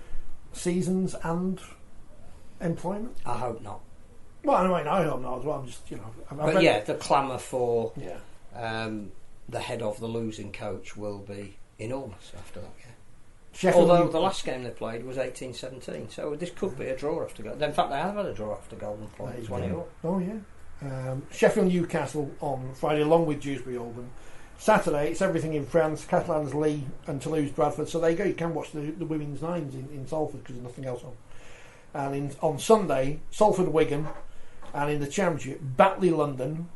Seasons and employment. I hope not. Well, I mean, I hope not as well. I'm just, But yeah, the clamour for yeah. the head of the losing coach will be enormous after that game. Sheffield Although the last game they played was 18-17, so this could be a draw after goal. In fact, they have had a draw after Golden Point. It's 1-0. Oh yeah. Sheffield Newcastle on Friday, along with Dewsbury Oldham. Saturday, it's everything in France. Catalans, Lee, and Toulouse, Bradford. So there you go. You can watch the women's nines in Salford because there's nothing else on. And on Sunday, Salford, Wigan, and in the Championship, Batley, London,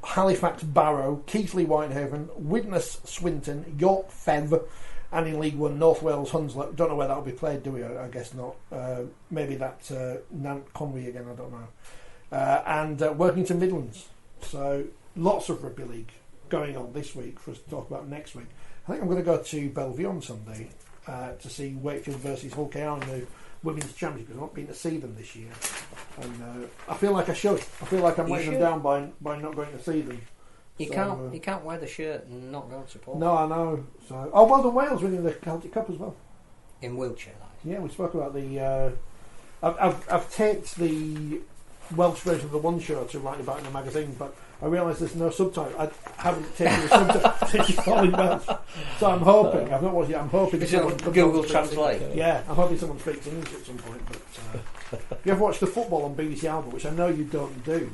Halifax, Barrow, Keighley, Whitehaven, Widnes, Swinton, York, Fev, and in League One, North Wales, Hunslet. Don't know where that will be played, do we? I guess not. Maybe that Nant Conwy again, I don't know. And Workington Midlands. So lots of rugby league going on this week for us to talk about next week. I think I'm going to go to Bellevue on Sunday to see Wakefield versus Hull KR in the Women's Championship because I've not been to see them this year. And I feel like I should. I feel like I'm letting them down by not going to see them. You can't wear the shirt and not go and support. No, I know. So, well done Wales winning the Celtic Cup as well. In wheelchair, that is. Yeah, we spoke about the. I've taped the Welsh version of the One Show to write about in a magazine, but I realise there's no subtitle. I haven't taken the subtitle since it's all in Welsh. So I'm hoping. I've not watched it. I'm hoping. Is it Google Translate? Yeah, I'm hoping someone speaks English at some point. But if you ever watch the football on BBC Alba, which I know you don't do,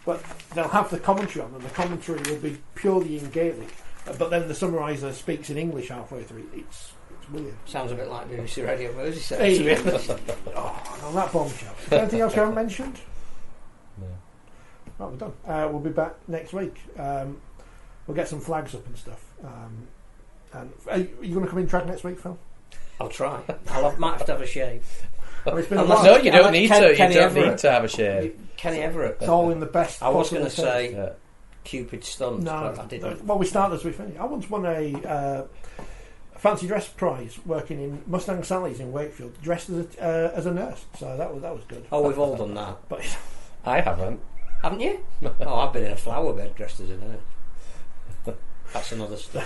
but they'll have the commentary on, and the commentary will be purely in Gaelic. But then the summariser speaks in English halfway through. It's weird. Sounds a bit like BBC Radio Merseyside. Hey, to be honest. on that bombshell. Is there anything else you haven't mentioned? No. Right, we're done. We'll be back next week. We'll get some flags up and stuff. And are you going to come in track next week, Phil? I'll try. Might have to have a shave. Well, it's been Unless- a while. No, you don't need to. You Kenny don't Everett. need to have a shave. Kenny Everett. It's all in the best. I was going to possible say sense. Cupid stunned, No, but I didn't. well, we start as we finish. I once won a fancy dress prize working in Mustang Sally's in Wakefield, dressed as a nurse. So that was good. Oh, we've all done that. But I haven't. Haven't you? Oh, I've been in a flower bed dressed as a nurse. That's another story.